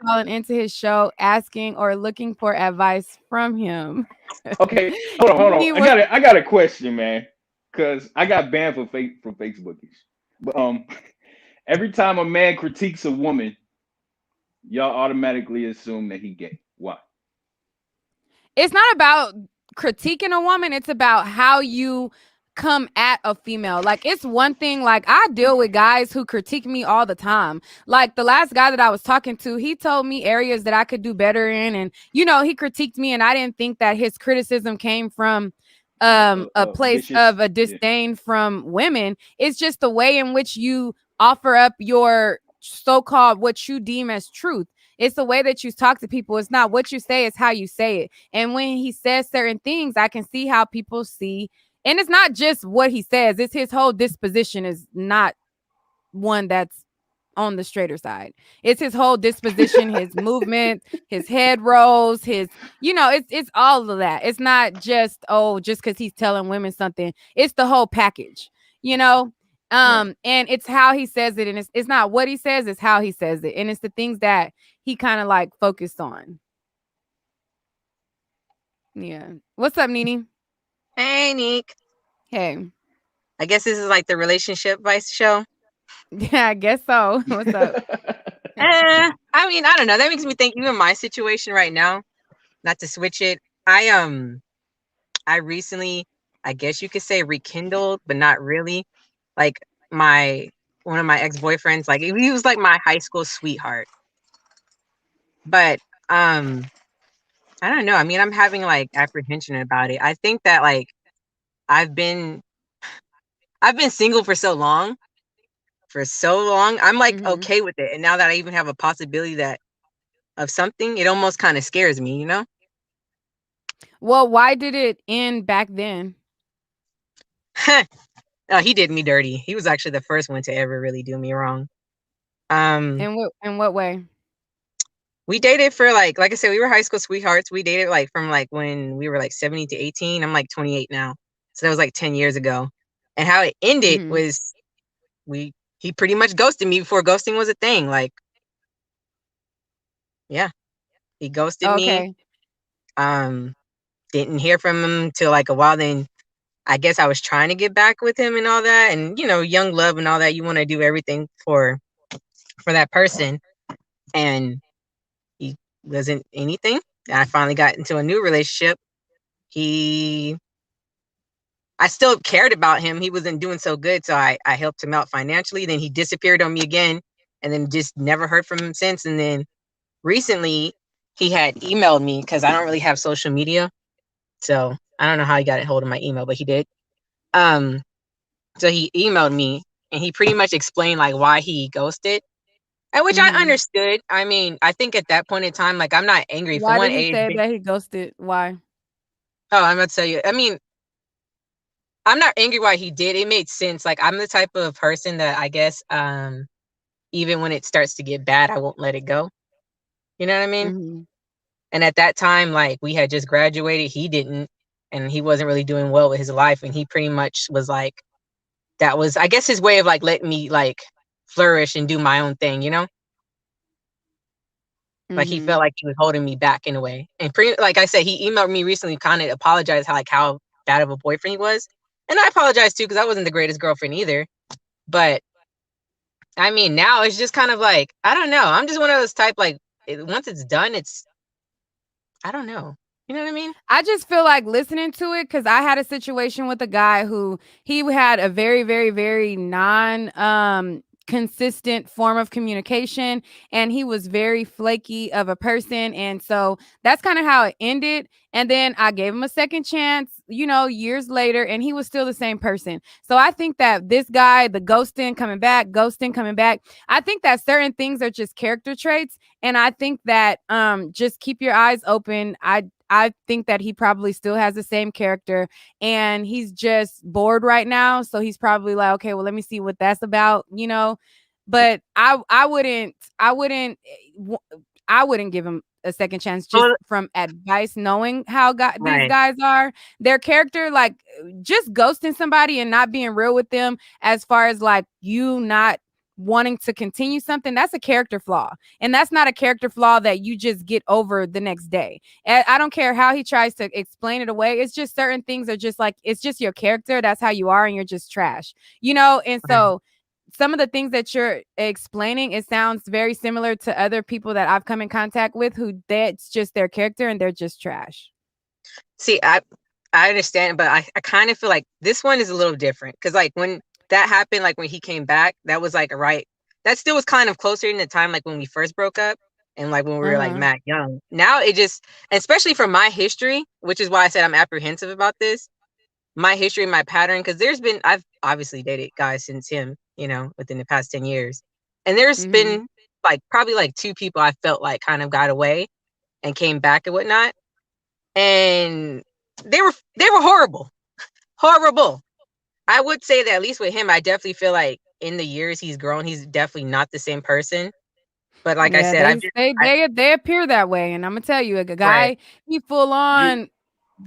calling into his show asking or looking for advice from him. Okay, hold on. I got a question, man, because I got banned from Facebook. But every time a man critiques a woman, y'all automatically assume that he gay. Why? It's not about critiquing a woman. It's about how you come at a female. Like, it's one thing, like, I deal with guys who critique me all the time. Like, the last guy that I was talking to, he told me areas that I could do better in. And, he critiqued me, and I didn't think that his criticism came from a place of a disdain from women. It's just the way in which you offer up your so-called what you deem as truth. It's the way that you talk to people. It's not what you say, it's how you say it. And when he says certain things, I can see how people see. And it's not just what he says, it's his whole disposition is not one that's on the straighter side. It's his whole disposition, his movement, his head rolls, it's all of that. It's not just because he's telling women something. It's the whole package, and it's how he says it, and it's not what he says, it's how he says it, and it's the things that he kind of like focused on. Yeah. What's up, Nene? Hey, Nick. Hey. I guess this is like the relationship advice show. Yeah, I guess so. What's up? I mean, I don't know. That makes me think even my situation right now, not to switch it. I recently, I guess you could say rekindled, but not really. Like one of my ex-boyfriends, like he was like my high school sweetheart. But I don't know. I mean, I'm having like apprehension about it. I think that like I've been single for so long. I'm like okay with it. And now that I even have a possibility of something, it almost kind of scares me, Well, why did it end back then? He did me dirty. He was actually the first one to ever really do me wrong. In what way? We dated for like I said, we were high school sweethearts. We dated like from like when we were like 17 to 18. I'm like 28 now. So that was like 10 years ago. And how it ended was he pretty much ghosted me before ghosting was a thing. Like, yeah, he ghosted me. Didn't hear from him till like a while. Then I guess I was trying to get back with him and all that. And, young love and all that. You want to do everything for for that person, and he wasn't anything. And I finally got into a new relationship. I still cared about him. He wasn't doing so good, so I helped him out financially. Then he disappeared on me again, and then just never heard from him since. And then recently, he had emailed me because I don't really have social media, so I don't know how he got a hold of my email, but he did. So he emailed me, and he pretty much explained like why he ghosted, and which I understood. I mean, I think at that point in time, like I'm not angry. Why For one, did he say that he ghosted? Why? Oh, I'm gonna tell you. I mean, I'm not angry why he did. It made sense. Like I'm the type of person that I guess even when it starts to get bad, I won't let it go. You know what I mean? And at that time, like we had just graduated, he didn't, and he wasn't really doing well with his life. And he pretty much was like, that was, I guess, his way of like letting me like flourish and do my own thing, you know? Like he felt like he was holding me back in a way. And like I said, he emailed me recently, kind of apologized how bad of a boyfriend he was. And I apologize too, because I wasn't the greatest girlfriend either. But I mean, now it's just kind of like, I don't know. I'm just one of those type, like, once it's done, I don't know. You know what I mean? I just feel like listening to it because I had a situation with a guy who he had a very, very, very consistent form of communication, and he was very flaky of a person, and so that's kind of how it ended. And then I gave him a second chance, years later, and he was still the same person. So I think that this guy, the ghosting coming back, I think that certain things are just character traits, and I think that just keep your eyes open. I think that he probably still has the same character, and he's just bored right now. So he's probably like, okay, well, let me see what that's about, But I wouldn't give him a second chance just from advice, knowing how these guys are, their character, like just ghosting somebody and not being real with them as far as like you not wanting to continue something, that's a character flaw, and that's not a character flaw that you just get over the next day. And I don't care how he tries to explain it away, it's just certain things are just like, it's just your character, that's how you are, and you're just trash, and so some of the things that you're explaining, it sounds very similar to other people that I've come in contact with who that's just their character and they're just trash. See, I understand, but I kind of feel like this one is a little different because like when that happened, like when he came back, that was like that still was kind of closer in the time, like when we first broke up and like when we were like mad young. Now it just, especially from my history, which is why I said I'm apprehensive about this, my history, my pattern, because I've obviously dated guys since him, within the past 10 years. And there's been like probably like 2 people I felt like kind of got away and came back and whatnot. And they were horrible. Horrible. I would say that at least with him, I definitely feel like in the years he's grown, he's definitely not the same person. But like I said, they appear that way, and I'm gonna tell you, a guy, he full on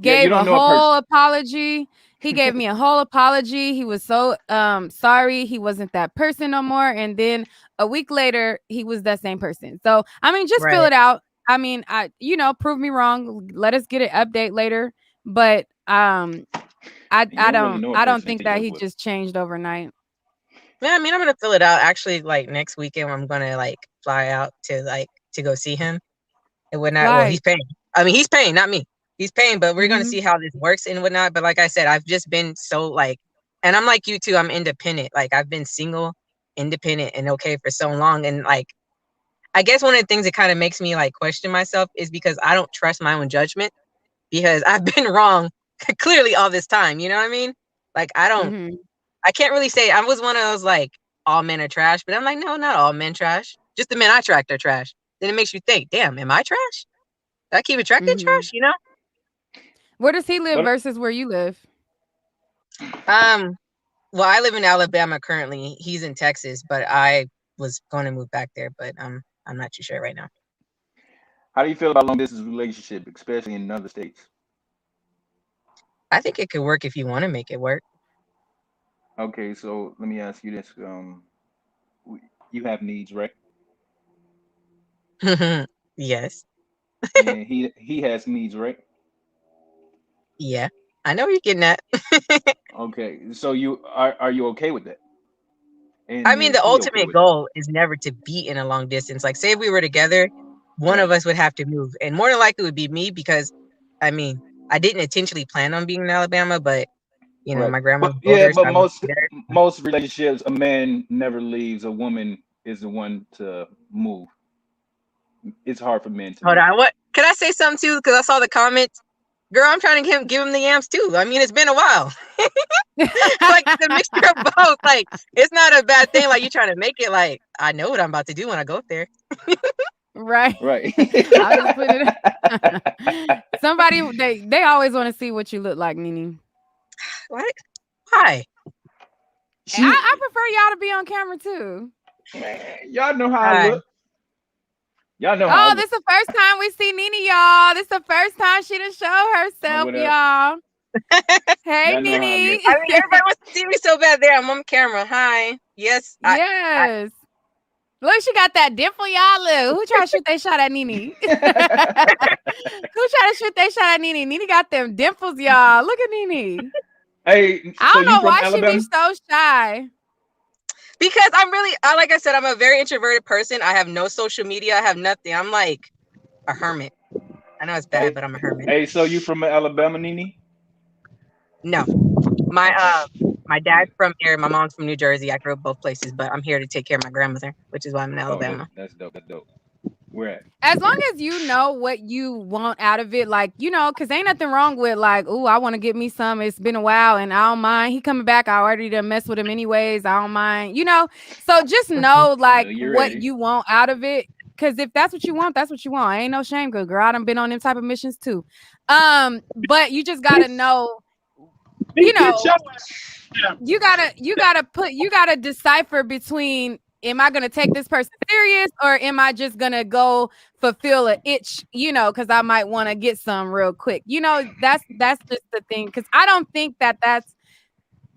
gave a whole apology. He gave me a whole apology. He was so sorry. He wasn't that person no more. And then a week later, he was that same person. So I mean, just fill it out. I mean, prove me wrong. Let us get an update later. But I don't think that he just changed overnight. Yeah, I mean, I'm gonna fill it out actually like next weekend. I'm gonna like fly out to go see him and whatnot. Well, he's paying. I mean, he's paying, not me. He's paying, but we're gonna see how this works and whatnot. But like I said, I've just been so like, and I'm like you too. I'm independent. Like I've been single, independent, and okay for so long. And like, I guess one of the things that kind of makes me like question myself is because I don't trust my own judgment because I've been wrong clearly all this time. You know what I mean? Like I can't really say I was one of those like all men are trash, but I'm like, no, not all men trash. Just the men I attract are trash. Then it makes you think, damn, am I trash? Do I keep attracting trash? Where does he live versus where you live? Well, I live in Alabama currently. He's in Texas, but I was going to move back there, but I'm not too sure right now. How do you feel about long distance relationship, especially in other states? I think it could work if you want to make it work. Okay, so let me ask you this: you have needs, right? Yes. And he has needs, right? Yeah, I know you're getting that. Okay, so are you okay with that? And I mean, the she okay ultimate with goal is never to be in a long distance. Like, say if we were together, one of us would have to move, and more than likely it would be me because, I mean, I didn't intentionally plan on being in Alabama, but you know, Right. my grandma But was yeah, older, so but I moved there. most relationships, a man never leaves. A woman is the one to move. It's hard for men to Hold move. on, what? Can I say something too? Because I saw the comments. Girl, I'm trying to give him the yams too. I mean, it's been a while. Like the mixture of both. Like, it's not a bad thing. Like, you're trying to make it like, I know what I'm about to do when I go up there. Right. Right. I'll just put it. Somebody they always want to see what you look like, Nene. What? Why? I prefer y'all to be on camera too. Man, y'all know how I look. Y'all know how I Oh, look. this is the first time we see Nene, y'all. This is the first time she done show herself, What up? y'all. Hey, Y'all know how I Nene. look. I mean, everybody wants to see me so bad there. I'm on camera. Hi. Yes. Yes. Look, she got that dimple, y'all. Look, who tried to shoot they shot at Nene? Who tried to shoot they shot at Nene? Nene got them dimples, y'all. Look at Nene. Hey, I so don't you know from why Alabama? she be so shy. Because I'm really, like I said, I'm a very introverted person. I have no social media. I have nothing. I'm like a hermit. I know it's bad, but I'm a hermit. Hey, so you from Alabama, Nene? No, my dad's from here. My mom's from New Jersey. I grew up both places, but I'm here to take care of my grandmother, which is why I'm in Alabama. That's dope. That's dope. Where at? As long as you know what you want out of it, like, you know, because ain't nothing wrong with like, oh, I want to get me some. It's been a while and I don't mind. He coming back. I already done mess with him anyways. I don't mind, you know. So just know like what you want out of it. Because if that's what you want, that's what you want. Ain't no shame, good girl. I done been on them type of missions too. But you just gotta know, you know, you gotta decipher between, am I gonna take this person serious or am I just gonna go fulfill an itch, you know, because I might want to get some real quick, you know. That's just the thing, because I don't think that that's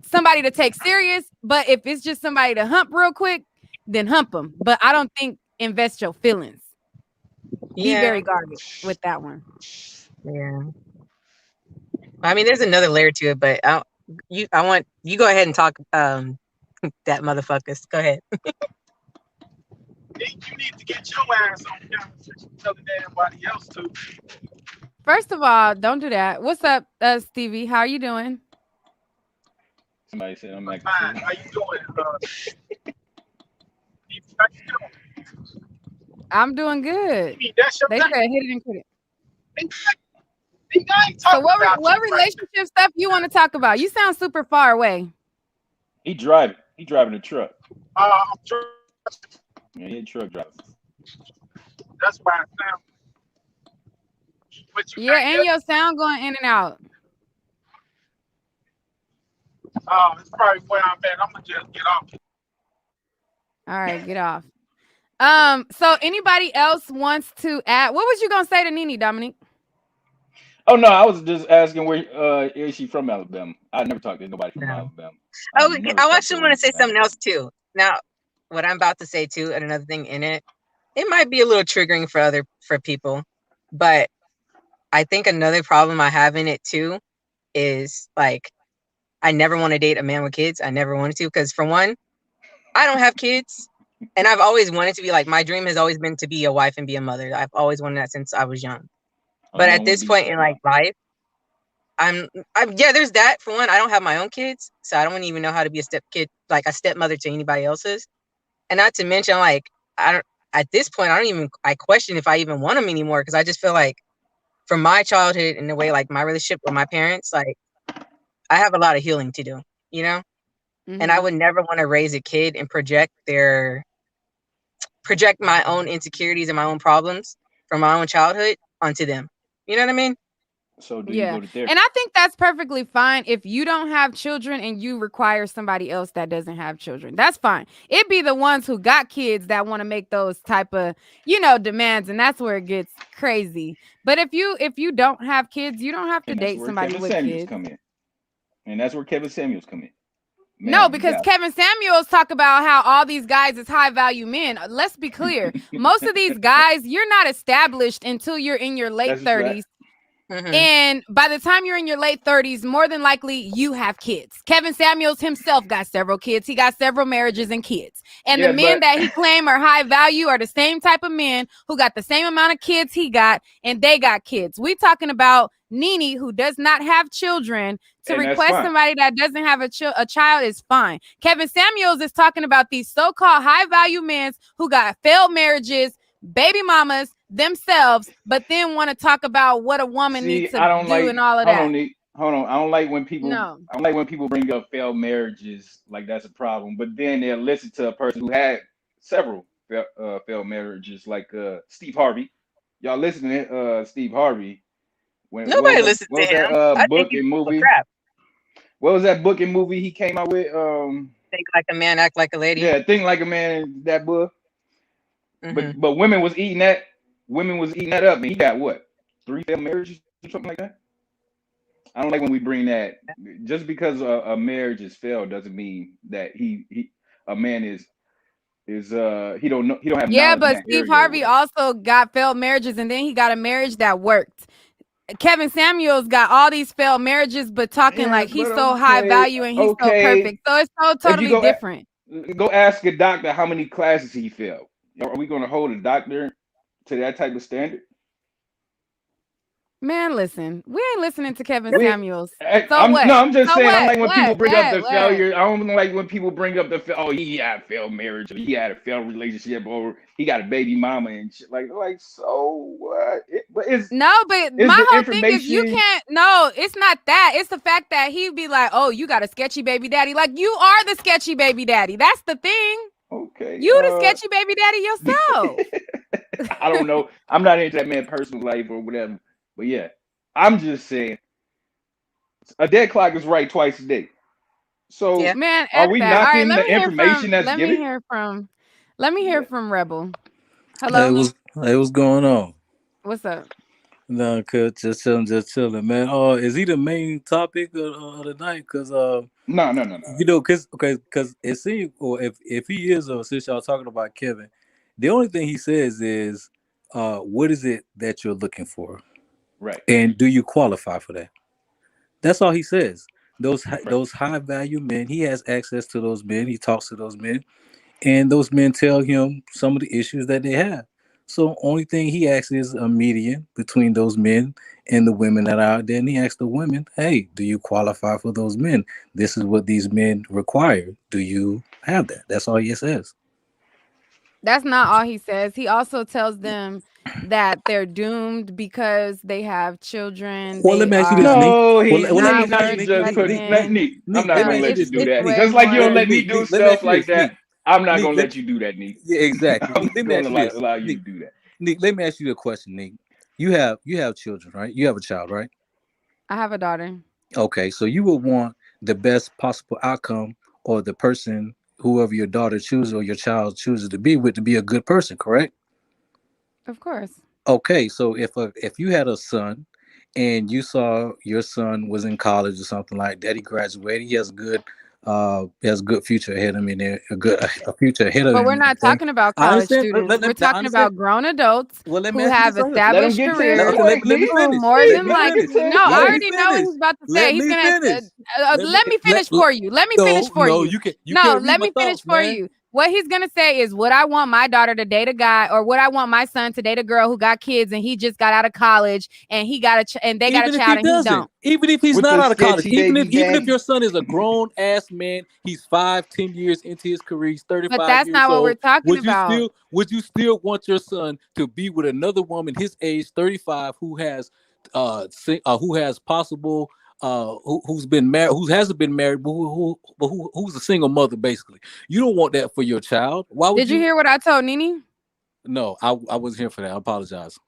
somebody to take serious, but if it's just somebody to hump real quick, then hump them. But I don't think invest your feelings. Be very guarded with that one. Yeah, I mean, there's another layer to it, but I want you go ahead and talk that motherfuckers. Go ahead. You need to get your ass on camera since you're telling everybody else to. First of all, don't do that. What's up, Stevie? How are you doing? Somebody said I'm fine. How you doing? I'm doing good. That's your they said hit it and quit it. So what relationship stuff you want to talk about? You sound super far away. He driving a truck. I'm Yeah, he a truck driver. That's why I sound. Yeah, and your sound going in and out. It's probably where I'm at. I'm gonna just get off. All right, get off. So anybody else wants to add? What was you gonna say to Nene, Dominique? Oh no, I was just asking where is she from Alabama? I never talked to nobody from Alabama. Oh, I actually want to say something else too. Now, what I'm about to say too, and another thing in it, it might be a little triggering for people, but I think another problem I have in it too is like, I never want to date a man with kids. I never wanted to, because for one, I don't have kids, and I've always wanted to be like, my dream has always been to be a wife and be a mother. I've always wanted that since I was young. But at this point in like life, I'm yeah, there's that. For one, I don't have my own kids, so I don't even know how to be a stepmother to anybody else's. And not to mention, like, at this point, I question if I even want them anymore, because I just feel like from my childhood and the way like my relationship with my parents, like I have a lot of healing to do, you know? Mm-hmm. And I would never want to raise a kid and project my own insecurities and my own problems from my own childhood onto them. You know what I mean? So do you go to therapy? And I think that's perfectly fine if you don't have children and you require somebody else that doesn't have children. That's fine. It'd be the ones who got kids that want to make those type of, you know, demands, and that's where it gets crazy. But if you don't have kids, you don't have to date somebody with kids. Come in. And that's where Kevin Samuels come in. Man, no, because Kevin Samuels talk about how all these guys is high value men. Let's be clear. Most of these guys, you're not established until you're in your late 30s. And by the time you're in your late 30s, more than likely you have kids. Kevin Samuels himself got several kids. He got several marriages and kids. And the men that he claim are high value are the same type of men who got the same amount of kids he got, and they got kids. We talking about Nene, who does not have children, to request somebody that doesn't have a child is fine. Kevin Samuels is talking about these so-called high value men who got failed marriages, baby mamas themselves, but then want to talk about what a woman needs to do and all of that. Hold on. I don't like when people I don't like when people bring up failed marriages like that's a problem, but then they'll listen to a person who had several failed marriages, like Steve Harvey. Y'all listen to Steve Harvey. Nobody listens to him. That book and movie? What was that book and movie he came out with? Think Like a Man, Act Like a Lady. Yeah, Think Like a Man, that book. But women was eating that up, and he got what, 3 failed marriages or something like that. I don't like when we bring that. Just because a marriage is failed doesn't mean that a man is he don't have. Yeah, but Steve Harvey also got failed marriages, and then he got a marriage that worked. Kevin Samuels got all these failed marriages, but talking like he's so high value and he's so perfect. So it's so totally different. Go ask a doctor how many classes he failed. Are we going to hold a doctor to that type of standard? Man, listen, we ain't listening to Kevin Samuels. I'm just saying. I like when people bring up the failure. I don't like when people bring up the he had a failed marriage, or he had a failed relationship, or he got a baby mama and shit. Like so what? But my whole thing is you can't. No, it's not that. It's the fact that he'd be like, "Oh, you got a sketchy baby daddy." Like you are the sketchy baby daddy. That's the thing. Okay. You the sketchy baby daddy yourself. I don't know. I'm not into that man's personal life or whatever. But yeah, I'm just saying a dead clock is right twice a day. So man, are we knocking the information that's given? Let me hear from Rebel. Hello. Hey, what's going on? What's up? No, just chilling, man. Is he the main topic of the night? Cause no. You know, cause it seems, or if he is, or since y'all talking about Kevin, the only thing he says is, what is it that you're looking for? Right. And do you qualify for that? That's all he says. Those high value men, he has access to those men. He talks to those men, and those men tell him some of the issues that they have. So only thing he asks is a median between those men and the women that are out there. And he asks the women, hey, do you qualify for those men? This is what these men require. Do you have that? That's all he says. That's not all he says. He also tells them that they're doomed because they have children. Well, let me ask you this. I'm not gonna let you do that. Just like you don't let me do stuff like that. I'm not gonna let you do that, Nick. Yeah, exactly. I'm gonna allow you to do that. Nick, let me ask you a question, Nick. You have children, right? You have a child, right? I have a daughter. Okay, so you would want the best possible outcome, or the person, whoever your daughter chooses or your child chooses to be with, to be a good person, correct? Of course. Okay, so if you had a son and you saw your son was in college or something like that, he graduated, he has a good future ahead of him, a future ahead of him. But we're not talking about college students. We're talking about grown adults who have established careers. Let me finish. More than likely. No, I already know what he's about to say. He's gonna let me finish for you. Let me finish for you. No, let me finish for you. What he's going to say is, would I want my daughter to date a guy, or would I want my son to date a girl who got kids and he just got out of college and he got and they got a child and he don't? Even if he's not out of college, even if your son is a grown ass man, he's 5-10 years into his career, he's 35 years old. But that's not what we're talking about. Would you still want your son to be with another woman his age, 35, who has possible who's been married, who hasn't been married, but who's a single mother, basically? You don't want that for your child. Why would you hear what I told Nene? No, I wasn't here for that. I apologize.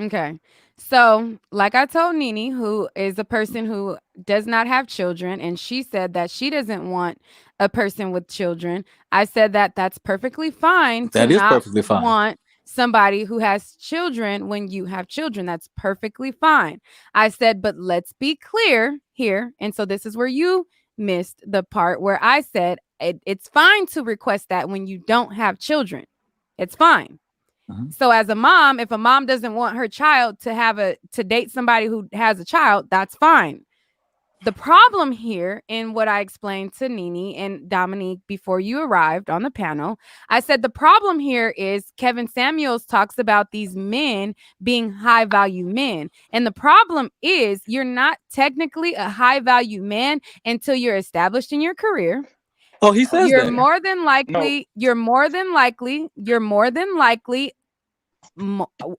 Okay. So, like I told Nene, who is a person who does not have children, and she said that she doesn't want a person with children. I said that that's perfectly fine. That is perfectly fine. Want somebody who has children when you have children. That's perfectly fine. I said, but let's be clear here. And so this is where you missed the part where I said it's fine to request that when you don't have children. It's fine. So as a mom, if a mom doesn't want her child to date somebody who has a child, that's fine. The problem here, in what I explained to Nene and Dominique before you arrived on the panel, I said the problem here is Kevin Samuels talks about these men being high value men. And the problem is you're not technically a high value man until you're established in your career. Oh, he says You're that. more than likely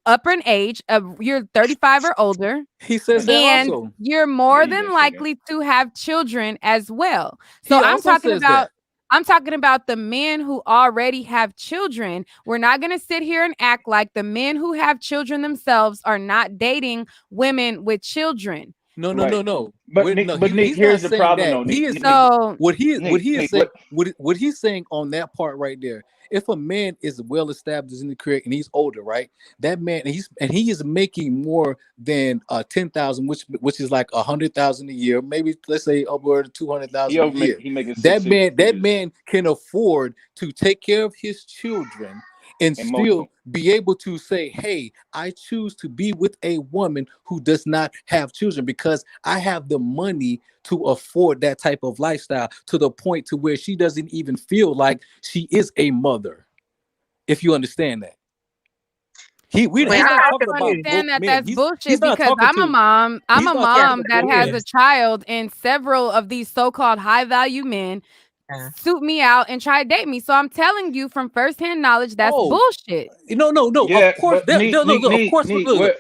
upper in age of you're 35 or older. He says that and also. You're more Yeah, he than does say likely to have children as well. He So I'm also talking says about that. I'm talking about the men who already have children. We're not going to sit here and act like the men who have children themselves are not dating women with children. No. But Nick, Nick, here's the problem, though. He is so what he is saying. What? What he's saying on that part right there. If a man is well established in the career and he's older, right? That man, he is making more than 10,000, which is like 100,000 a year. Maybe let's say over 200,000 a year. He making that man can afford to take care of his children and still be able to say, hey, I choose to be with a woman who does not have children because I have the money to afford that type of lifestyle, to the point to where she doesn't even feel like she is a mother. If you understand that. He's not talking about understand that that's bullshit because I'm a mom that has a child, and several of these so-called high value men suit me out and try to date me. So I'm telling you from firsthand knowledge, that's bullshit. No. Yeah, of course, of course.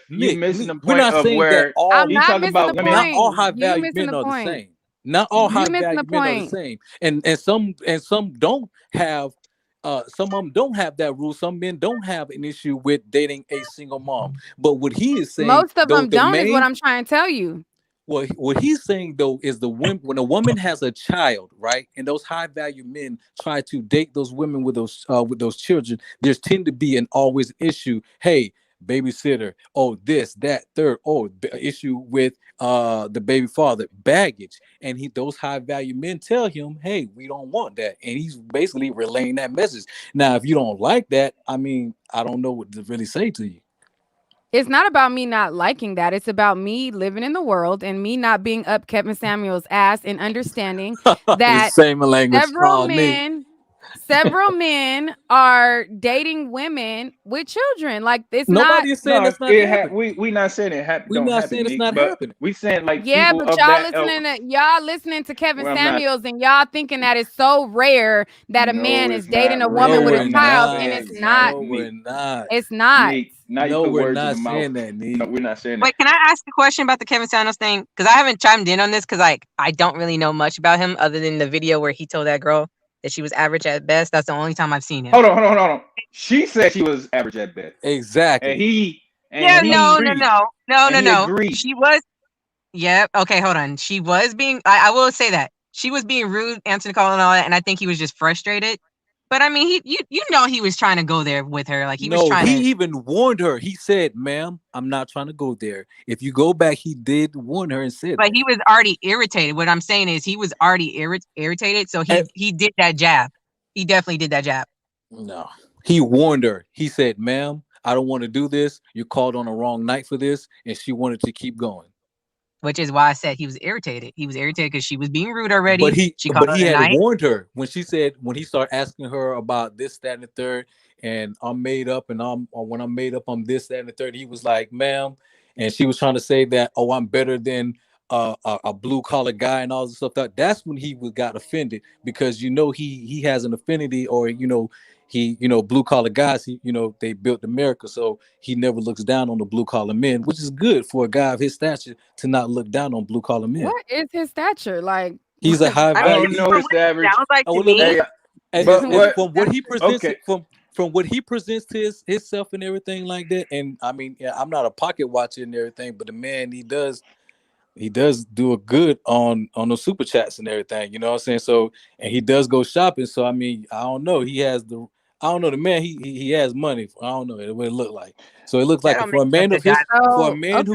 You're missing the point. We're not saying that all. I'm not missing the point. Not all high value men are the same. Not all high value men are the same. And some don't have. Some of them don't have that rule. Some men don't have an issue with dating a single mom. But what he is saying, most of them don't, is what I'm trying to tell you. Well, what he's saying though is when a woman has a child, right, and those high value men try to date those women with those children, there's tend to be an always issue. Hey, babysitter, oh this, that, third, issue with the baby father, baggage, and those high value men tell him, hey, we don't want that, and he's basically relaying that message. Now, if you don't like that, I mean, I don't know what to really say to you. It's not about me not liking that. It's about me living in the world and me not being up Kevin Samuel's ass and understanding that several men are dating women with children. Like it's nobody is saying that's not happening. We not saying it happen. We're not saying it's not happening. We saying like but y'all listening to Kevin Samuels and y'all thinking that it's so rare that a man is dating a woman with a child, and it's not. No, we're not. It's not. No, we're not saying that. No, we're not saying that. Wait, can I ask a question about the Kevin Samuels thing? Because I haven't chimed in on this because I don't really know much about him other than the video where he told that girl that she was average at best. That's the only time I've seen him. Hold on. She said she was average at best. Exactly. No. Agreed. She was. Yeah. Okay. Hold on. She was being. I will say that she was being rude, answering the call and all that, and I think he was just frustrated. But I mean, you know he was trying to go there with her. Like he was trying to. He even warned her. He said, "Ma'am, I'm not trying to go there." If you go back, he did warn her and said. But he was already irritated. What I'm saying is he was already irritated. So he did that jab. He definitely did that jab. No, he warned her. He said, "Ma'am, I don't want to do this. You called on the wrong night for this," and she wanted to keep going. Which is why I said he was irritated. He was irritated because she was being rude already. But he had warned her when he started asking her about this, that, and the third, and I'm made up, and when I'm made up, I'm this, that, and the third. He was like, "Ma'am," and she was trying to say that, "Oh, I'm better than a blue collar guy," and all this stuff. That's when he got offended because he has an affinity, or blue collar guys. They built America, so he never looks down on the blue collar men, which is good for a guy of his stature to not look down on blue collar men. What is his stature like? He's a high value. I don't know his average. Sounds like to me. From what he presents, from what he presents to himself and everything like that. And I mean, I'm not a pocket watcher and everything, but the man, he does do a good on those super chats and everything. You know what I'm saying? So, and he does go shopping. So I mean, I don't know. The man. He has money. I don't know what it looked like. So it looks like for a man of his, for a man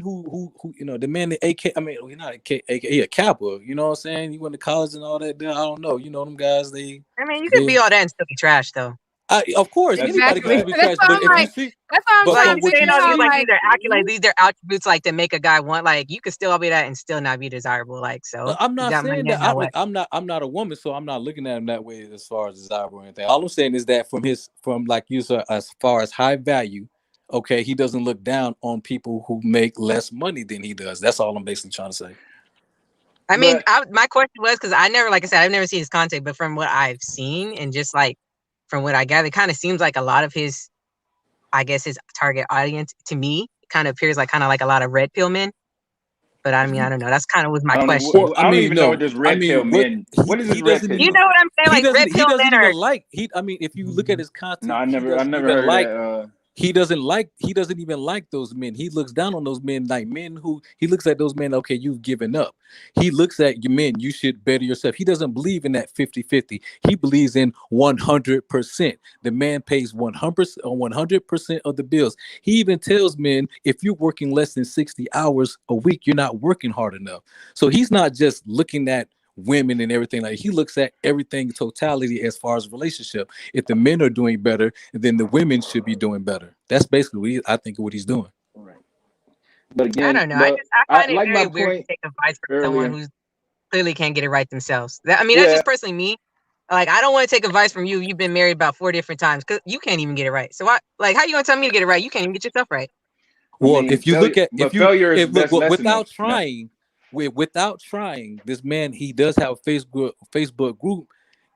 who the man that AK. I mean, he's not he a Kappa. You know what I'm saying? He went to college and all that. I don't know. Them guys. I mean, you could be all that and still be trash though. Of course, That's anybody Exactly. can be That's trash, why but I'm if you like, see, that's why I'm but Like trying from to what saying figure you all these out, see, like like, these are accolades, these are attributes like to make a guy want. Like you could still all be that and still not be desirable. Like so, I'm you not got money saying and that. now what? I'm not a woman, so I'm not looking at him that way as far as desirable or anything. All I'm saying is that from like you said, as far as high value, okay, he doesn't look down on people who make less money than he does. That's all I'm basically trying to say. I mean, But my question was because I never, like I said, I've never seen his content, but from what I've seen and just like from what I gather, it kind of seems like a lot of his, I guess, his target audience to me kind of appears like kind of like a lot of red pill men. But I mean, I don't know. That's kind of was my I don't question. Well, I I don't mean, even know what no, this I red pill mean, what men. he What is this he red doesn't pill You even know men? what I'm saying? Like red he pill doesn't men even are. like he. I mean, if you look at his No, content, I he never doesn't even heard of like. that. He doesn't even like those men. He looks down on those men, like men who he looks at those men, okay, you've given up. He looks at you men, you should better yourself. He doesn't believe in that 50-50. He believes in 100%. The man pays 100% of the bills. He even tells men, if you're working less than 60 hours a week, you're not working hard enough. So he's not just looking at women and everything. Like he looks at everything in totality as far as relationship. If the men are doing better, then the women should be doing better. That's basically I think what he's doing. Right. But I again, don't know. I I find it like my very weird to point take advice from someone earlier. who's clearly can't get it right themselves. I mean, that's Yeah, just personally me. Like, I don't want to take advice from you. You've been married about 4 different times because you can't even get it right. So, how you gonna tell me to get it right? You can't even get yourself right. I Well, mean, if you look at failure is if the look best lesson. without trying, without trying, this man he does have a Facebook group,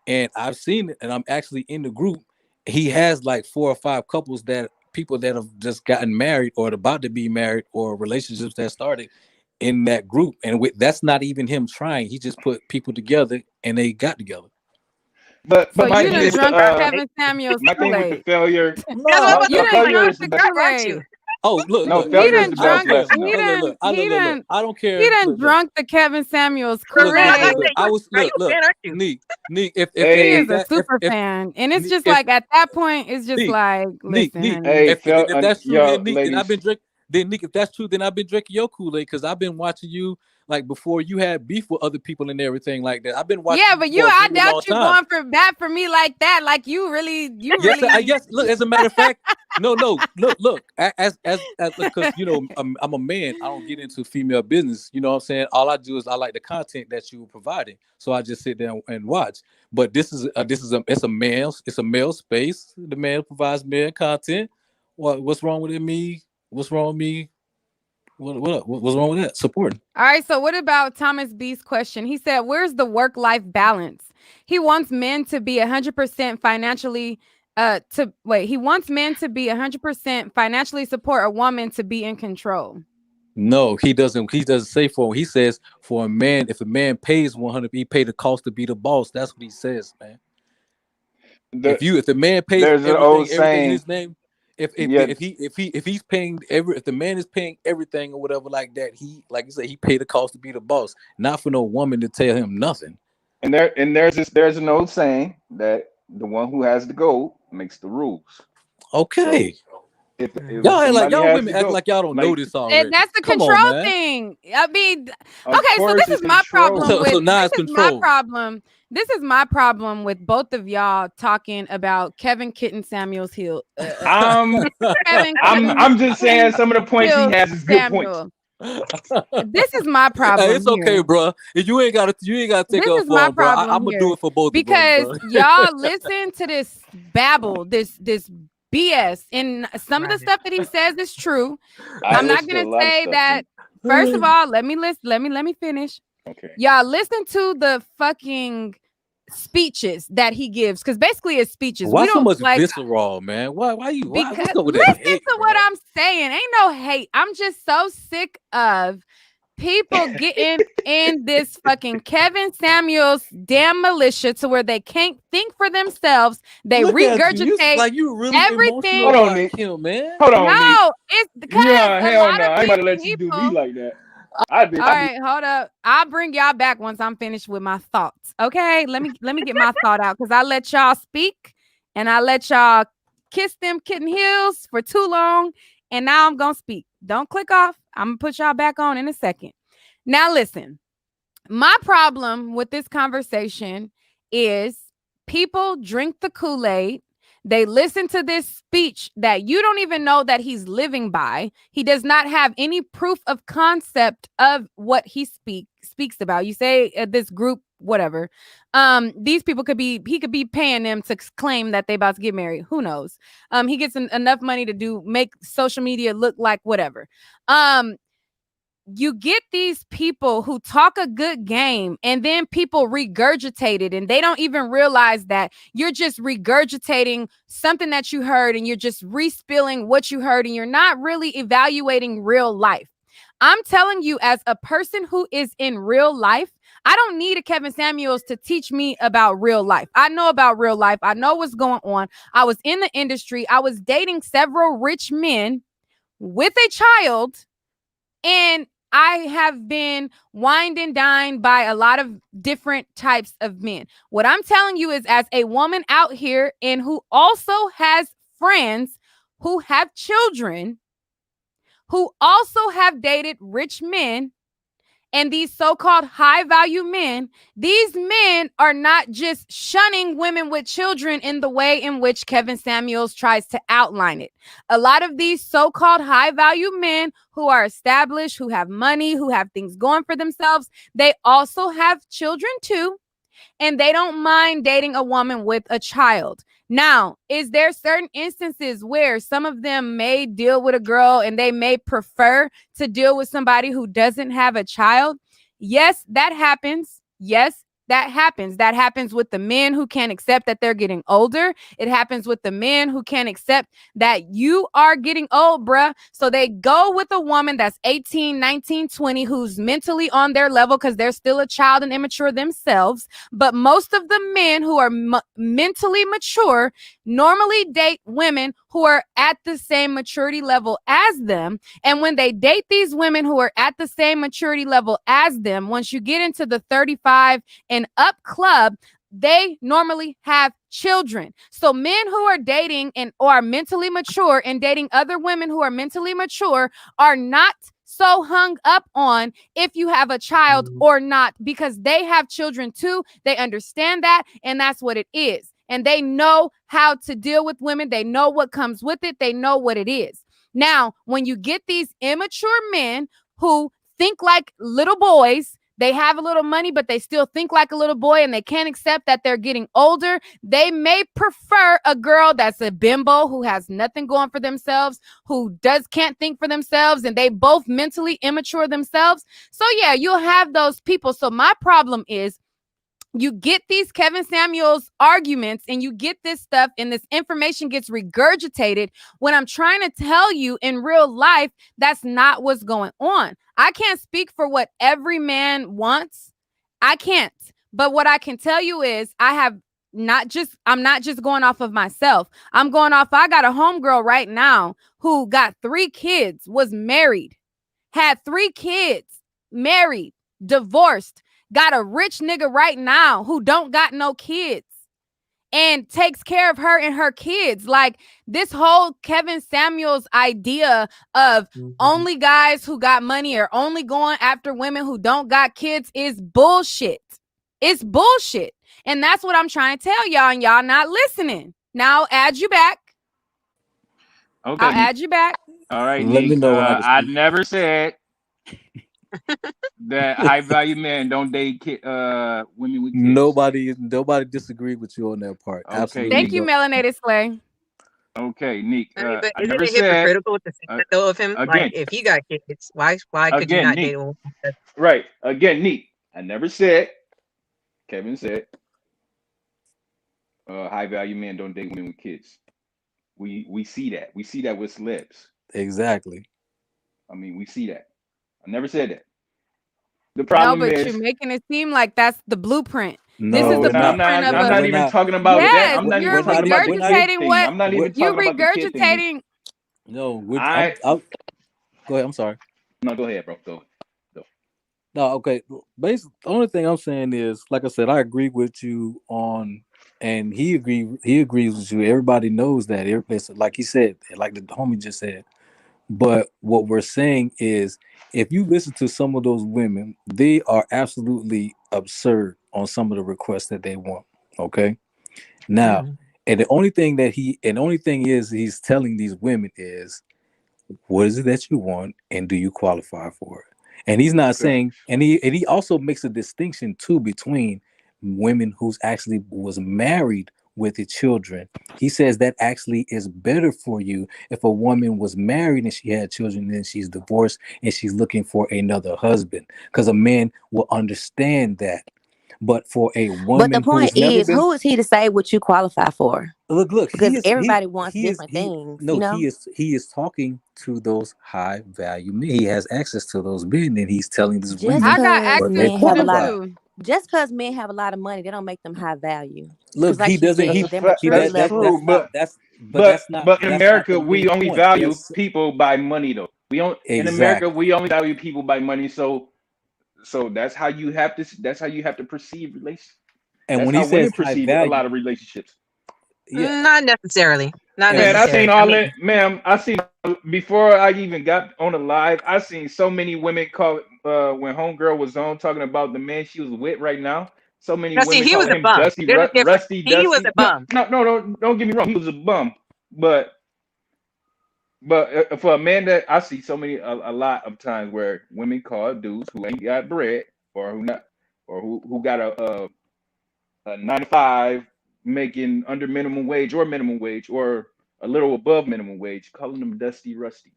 and I've seen it, and I'm actually in the group. He has like 4 or 5 couples that people that have just gotten married or about to be married or relationships that started in that group, and that's not even him trying. He just put people together and they got together. But so my you And done he's drunk the a Kevin Samuels my thing with the Kool-Aid. failure, that's what I'm about to You say. done Like, failure drunk is the the best. aren't you? Kool-Aid. Oh, look, No, look, He failure is done the I don't best drunk the care. lesson, No, he though. look. done he Look. done I don't he care. done Look. drunk the Kevin Samuels For real, I was Look. about to Kool-Aid. say, I was are you a look, fan, aren't you? Neek. He Hey, is a super fan. And it's just if like at that point, it's just Neek, like, Neek, listen, Neek. honey. hey, If that's true, yo, then Neek, then I've ladies. been drinking. Then Neek, if that's true, then I've been drinking your Kool-Aid because I've been watching you like before you had beef with other people and everything like that. I've been watching Yeah, you but for a I very long doubt you time. going for that for me like that. Like you really. Yes. Look, as a matter of fact, no. Look. As because you know I'm a man. I don't get into female business. You know what I'm saying? All I do is I like the content that you were providing, so I just sit there and watch. But it's a male space. The man provides male content. What's wrong with me? What's wrong with me? What's wrong with that? Supporting. All right. So what about Thomas B's question? He said, "Where's the work-life balance?" He wants men to be 100% financially. He wants men to be 100% financially support a woman to be in control. No, he doesn't. He doesn't say for. He says for a man, if a man pays 100, he pay the cost to be the boss. That's what he says, man. If the man pays There's an old everything in saying. his name, if Yeah, he's paying if the man is paying everything or whatever like that, he like you say he paid the cost to be the boss, not for no woman to tell him nothing. and there's an old saying that the one who has the gold makes the rules. Okay. So if Y'all act like somebody y'all has women the act gold, like y'all don't know this already. That's the Come control on, man. thing. I mean, of okay, so course this it's is my control. problem with So now this it's is my control. problem. This is my problem with both of y'all talking about Kevin Kitten Samuels Hill. I'm just saying some of the points he has is good points. This is my problem. Hey, it's okay, here. bro. If you ain't gotta take This up is my for him, bro. problem I'm gonna do it for both because of us, bro. y'all listen to this babble, this BS, and some of the stuff that he says is true. I'm not gonna say that. First of all, let me finish. Okay. Y'all listen to the fucking speeches that he gives, because basically it's speeches. Why we so don't much like visceral, man? Why you? because what's up with listen that hate, to what I'm saying. Ain't no hate. I'm just so sick of people getting in this fucking Kevin Samuels damn militia to where they can't think for themselves. They regurgitate like you really everything. Hold on, Nick. Him, man. Hold on, No, Nick. it's because Yeah, a hell lot no. of I ain't about to let these you do people. me like that. All right, hold up. I'll bring y'all back once I'm finished with my thoughts. Okay, let me get my thought out, because I let y'all speak and I let y'all kiss them kitten heels for too long, and now I'm gonna speak. Don't click off. I'm gonna put y'all back on in a second. Now listen, my problem with this conversation is people drink the Kool-Aid. They listen to this speech that you don't even know that he's living by. He does not have any proof of concept of what he speaks about. You say this group, whatever. These people he could be paying them to claim that they about to get married. Who knows? He gets enough money to make social media look like whatever. You get these people who talk a good game and then people regurgitate it and they don't even realize that you're just regurgitating something that you heard and you're just respilling what you heard and you're not really evaluating real life. I'm telling you, as a person who is in real life, I don't need a Kevin Samuels to teach me about real life. I know about real life. I know what's going on. I was in the industry. I was dating several rich men with a child, and I have been wined and dined by a lot of different types of men. What I'm telling you is, as a woman out here and who also has friends who have children, who also have dated rich men, and these so-called high-value men, these men are not just shunning women with children in the way in which Kevin Samuels tries to outline it. A lot of these so-called high-value men who are established, who have money, who have things going for themselves, they also have children too, and they don't mind dating a woman with a child. Now, is there certain instances where some of them may deal with a girl and they may prefer to deal with somebody who doesn't have a child? Yes, that happens. Yes, that happens. That happens with the men who can't accept that they're getting older. It happens with the men who can't accept that you are getting old, bruh. So they go with a woman that's 18, 19, 20, who's mentally on their level because they're still a child and immature themselves. But most of the men who are mentally mature normally date women who are at the same maturity level as them. And when they date these women who are at the same maturity level as them, once you get into the 35 and up club, they normally have children. So men who are dating and or are mentally mature and dating other women who are mentally mature are not so hung up on if you have a child or not, because they have children too. They understand that, and that's what it is. And they know how to deal with women. They know what comes with it. They know what it is. Now, when you get these immature men who think like little boys, they have a little money, but they still think like a little boy, and they can't accept that they're getting older. They may prefer a girl that's a bimbo who has nothing going for themselves, who can't think for themselves, and they both mentally immature themselves. So yeah, you'll have those people. So my problem is, you get these Kevin Samuels arguments and you get this stuff and this information gets regurgitated when I'm trying to tell you in real life that's not what's going on. I can't speak for what every man wants. I can't. But what I can tell you is I'm not just going off of myself. I'm going off. I got a homegirl right now who got 3 kids, was married, had 3 kids, married, divorced. Got a rich nigga right now who don't got no kids and takes care of her and her kids. Like, this whole Kevin Samuels idea of only guys who got money or only going after women who don't got kids is bullshit. It's bullshit. And that's what I'm trying to tell y'all, and y'all not listening. Now I'll add you back. Okay. I'll add you back. All right, Let Nick. me know. I never said that high value men don't date women with kids. Nobody disagreed with you on that part. Okay, Absolutely. Thank you, Melanated Slay. Okay, Nick. But I isn't never it said hypocritical with the statement though of him? again. Like, if he got kids, why could you Again, not Nick. date a woman? Right. Again, Nick. I never said. Kevin said. High value men don't date women with kids. We see that. We see that with celebs. Exactly. I mean, we see that. I never said that. The problem no, but is you're making it seem like that's the blueprint. No, This is the we're not. blueprint of I'm a. not even talking about that. Yes, I'm not you're even talking about the kid regurgitating thing. what I'm not even you're talking about the kid thing. regurgitating. No, go ahead. I'm sorry. No, go ahead, bro. Go. No, okay. Basically, the only thing I'm saying is, like I said, I agree with you on, and he agrees with you. Everybody knows that. Like he said, like the homie just said. But what we're saying is, if you listen to some of those women, they are absolutely absurd on some of the requests that they want. Okay. Now, And the only thing is he's telling these women is, what is it that you want, and do you qualify for it? And he's not saying, and he also makes a distinction too between women who's actually was married with the children. He says that actually is better for you if a woman was married and she had children, then she's divorced and she's looking for another husband, because a man will understand that. But for a woman, but the point is, who is he to say what you qualify for? Look, because everybody wants different things. No, he is talking to those high value men. He has access to those men, and he's telling these women. I got access to them too. Just because men have a lot of money, they don't make them high value. Look, like he doesn't. That's true, but in America, we only value people by money, though. In America, we only value people by money. So that's how you have to. That's how you have to perceive relationships. And that's when he says perceive a lot of relationships, not necessarily. Not man, necessarily. I seen all that, ma'am. I seen before I even got on the live. I seen so many women call when homegirl was on talking about the man she was with right now. So many women call him Dusty, Rusty. He was a bum. No, don't get me wrong. He was a bum, but for a man that I see so many a lot of times where women call dudes who ain't got bread or who got a 9 to 5 making under minimum wage or a little above minimum wage, calling them Dusty, Rusty,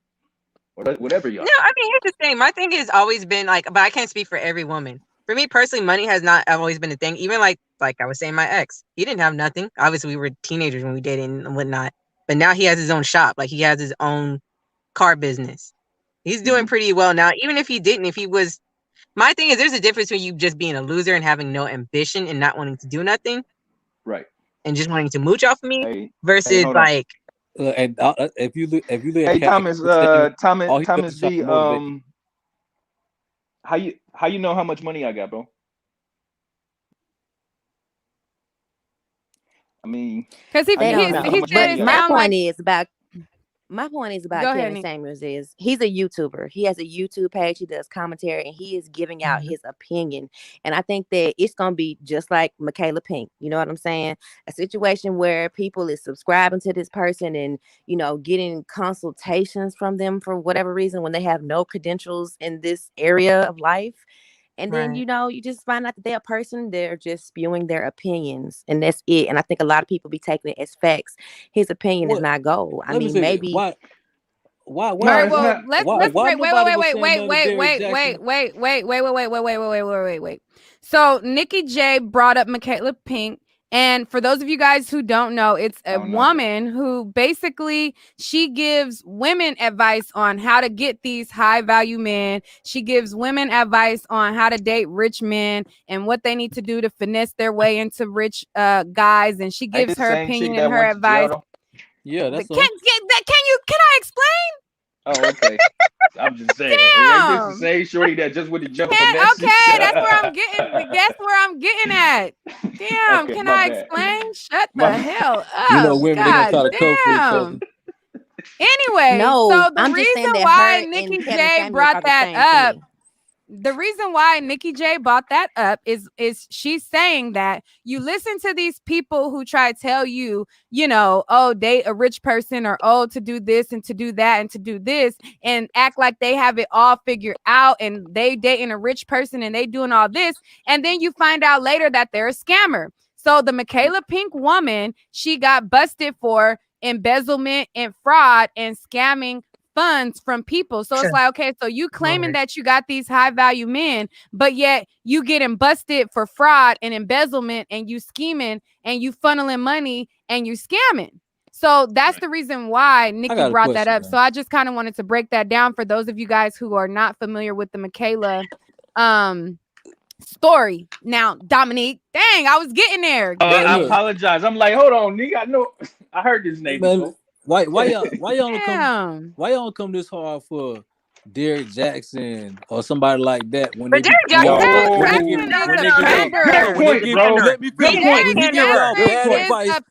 or whatever y'all. No, I mean, here's the thing. My thing has always been like, but I can't speak for every woman. For me personally, money has not always been a thing. Even like I was saying, my ex, he didn't have nothing. Obviously, we were teenagers when we dated and whatnot. But now he has his own shop. Like he has his own car business. He's doing pretty well now. Even if he didn't, if he was, my thing is, there's a difference between you just being a loser and having no ambition and not wanting to do nothing, right? And just wanting to mooch off of me versus like. If you look at Thomas B, how you know how much money I got, bro? I mean, because he said my point is about Kevin Samuels is he's a YouTuber. He has a YouTube page. He does commentary and he is giving out his opinion. And I think that it's going to be just like Michaela Pink. You know what I'm saying? A situation where people is subscribing to this person and, you know, getting consultations from them for whatever reason when they have no credentials in this area of life. And then, you know, you just find out that they're a person, they're just spewing their opinions. And that's it. And I think a lot of people be taking it as facts. His opinion is not gold. I mean, maybe. Why? Let's wait. So Nikki J brought up Michaela Pink. And for those of you guys who don't know, it's a woman who basically she gives women advice on how to get these high value men. She gives women advice on how to date rich men and what they need to do to finesse their way into rich guys. And she gives her opinion and her advice. Yeah, that's can I explain? Oh, okay. I'm just saying. Damn. It's the same shorty that just with the jump. Okay, that's where I'm getting. That's where I'm getting at. Damn, okay, can I explain? Shut the hell up. You know, women are gonna try to cope with each other. Anyway, so the reason why Nikki J brought that up. The reason why Nikki J brought that up is she's saying that you listen to these people who try to tell you, you know, oh, date a rich person or oh, to do this and to do that and to do this and act like they have it all figured out and they dating a rich person and they doing all this. And then you find out later that they're a scammer. So the Michaela Pink woman, she got busted for embezzlement and fraud and scamming funds from people. So it's like, okay, so you claiming that you got these high value men, but yet you getting busted for fraud and embezzlement and you scheming and you funneling money and you scamming. So that's the reason why Nikki brought that up. Man. So I just kind of wanted to break that down for those of you guys who are not familiar with the Michaela story. Now, Dominique, dang, I was getting there. I apologize. I'm like, hold on, nigga. I heard this name before. Why y'all come this hard for Derrick Jackson or somebody like that when they get y'all bad advice?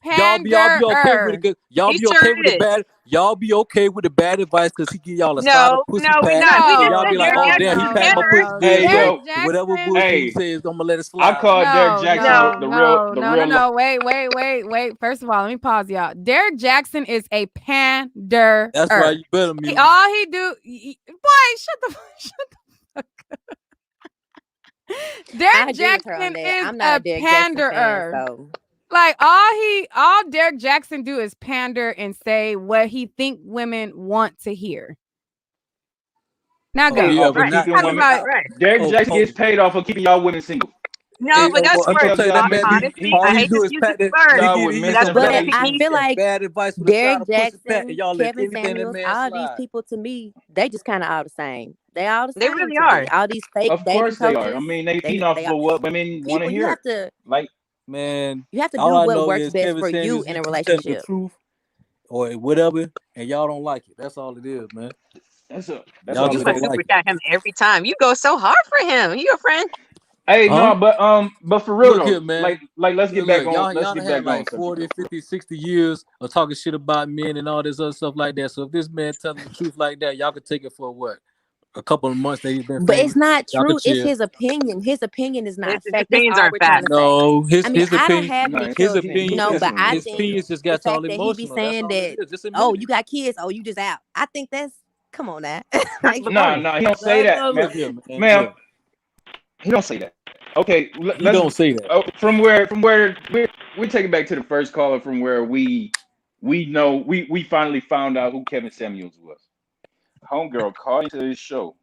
Y'all be okay with it. Y'all be okay with the bad. y'all be okay with the bad advice because he give y'all a solid No, pussy no, we pat. not. We No, just Y'all said be like, Derrick oh Jackson damn, he is no, patting my pandering. pussy Hey, good. Derrick yo, Whatever Jackson. bullshit he hey, says, I'm gonna let it I slide. call Derrick No, Jackson no, the no. real. Wait. First of all, let me pause, y'all. Derrick Jackson is a panderer. That's why you better He, mute. all he do, boy, shut the fuck up. I Derrick agree with her on Jackson that. is I'm not a a Derrick Jackson fan, panderer. so Like all Derrick Jackson do is pander and say what he think women want to hear. Now go. Yeah, Off but of not. keeping women. Right, right. Derrick Jackson gets paid off of keeping y'all women single. No, but that's I'm where, trying to tell you that man be honestly, all I he hate do to is use pat this that. word, Y'all He with but that's get where but they bad. pick I He me. feel get like bad advice with a Derrick side of pussy pat, Jackson, and y'all let Kevin anything that Samuels, man all these slide. people to me, they just kind of all the same. They all the They same really to are. me. All these fake Of dating course they are. I coaches, mean, they feed they off are of what women want to people. You hear. have to Like, Man, you have to all do I what know works is best Kevin for you Samuels. in a He telling the relationship. truth or whatever, and y'all don't like it. That's all it is, man. that's Y'all all You just it must don't is. like super it. chat him every time. You go so hard for him. He your friend. Hey, Huh? no, but for real Look though, here, man. let's get back Look, on. y'all Let's done get had back on like subject 40, though. 50, 60 years of talking shit about men and all this other stuff like that. So if this man telling the truth like that, y'all could take it for what? A couple of months that he's been But it's famous. not Y'all could true. It's chill. his opinion. His opinion is not His fact. That's opinions all aren't we're trying facts. to say. No, I mean, his I don't opinion, have No, any his children, opinion, but definitely I his think opinions just the got y'all fact that he be emotional. That's saying all it that, is. Just admit oh, it. you got kids, oh, you just out. I think that's, come on now. That's Like, baloney. Nah, he don't say that, man. Look here, man. Ma'am, Look, he don't say that. Okay, he don't say that. from where we take it back to the first caller from where we know we finally found out who Kevin Samuels was. Homegirl called into his show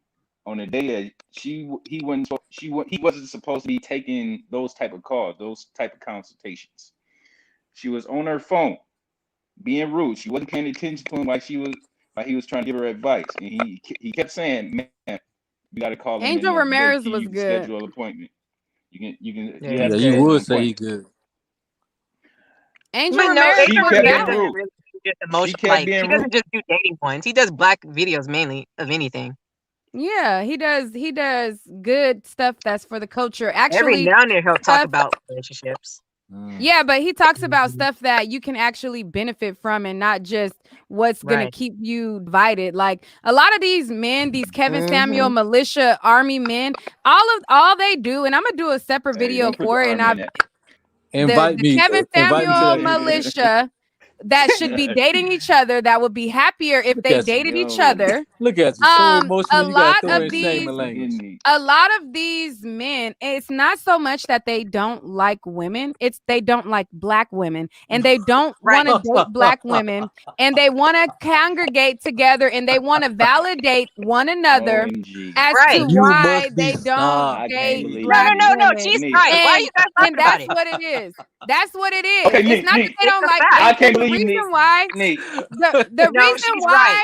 on the day that he wasn't supposed to be taking those type of calls, those type of consultations. She was on her phone being rude. She wasn't paying attention to him while he was trying to give her advice, and he kept saying, "Man, you got to call him in Angel there today. Ramirez You was can good. schedule an appointment. You Yeah, have Yeah, to he's you good. schedule would an say he appointment." good. Angel But no, Ramirez She Angel was kept Ramirez being good. doesn't rude. really do just She emotion. kept Like, being she doesn't rude. just do dating ones. He does black videos mainly of anything. Yeah, he does good stuff that's for the culture. Every Actually, now and then he'll talk stuff. about relationships. Yeah, but he talks about stuff that you can actually benefit from and not just what's gonna Right. keep you divided. Like a lot of these men, these Kevin Samuel mhm. militia army men, all they do, and I'm gonna do a separate Hey, video don't put the for it. And army in that. Invite the me. Kevin Invite me to Samuel that video. militia that should be dating each other, that would be happier if Look they at you. dated each Yo, other. Look at you. So A emotional. You gotta lot throw of in these shame language. a lot of these men, it's not so much that they don't like women, it's they don't like black women, and they don't Right. want to date black women, and they want to congregate together, and they want to validate one another OMG. as Right. to You why must be they don't I can't date believe No, black you, no, women. she's Nick. right. Why are you guys talking about That's it? what it is. That's what it is. Okay, It's Nick, not that they It's don't a like fact. I and can't the believe you, reason why Nick. the No, reason she's why right.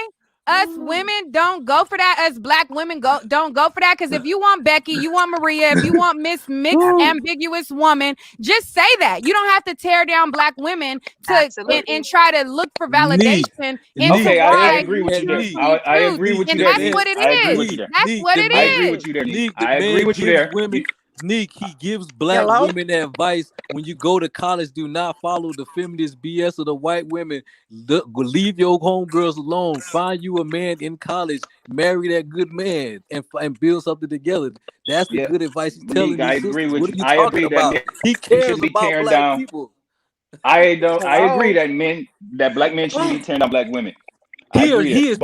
us women don't go for that, us black women don't go for that, because if you want Becky, you want Maria, if you want Miss Mixed Ambiguous Woman, just say that. You don't have to tear down black women Absolutely. and try to look for Neat. validation into Okay, I why agree you with you there. choose who you I choose. agree with And you there, that's Nick. what it I agree is. with you there. That's what it I agree is. with you there, Nick. The I agree man with you gives there. women. Nick, he gives black Hello? women advice when you go to college. Do not follow the feminist BS of the white women. Leave your homegirls alone. Find you a man in college, marry that good man, and build something together. That's the Yeah, good advice he's Nick, telling I these agree sisters. with What you. are you I talking agree that about? men He cares shouldn't be about tearing black down. people. I agree Hello? that black men shouldn't be tearing down black women. I Here, agree that. he is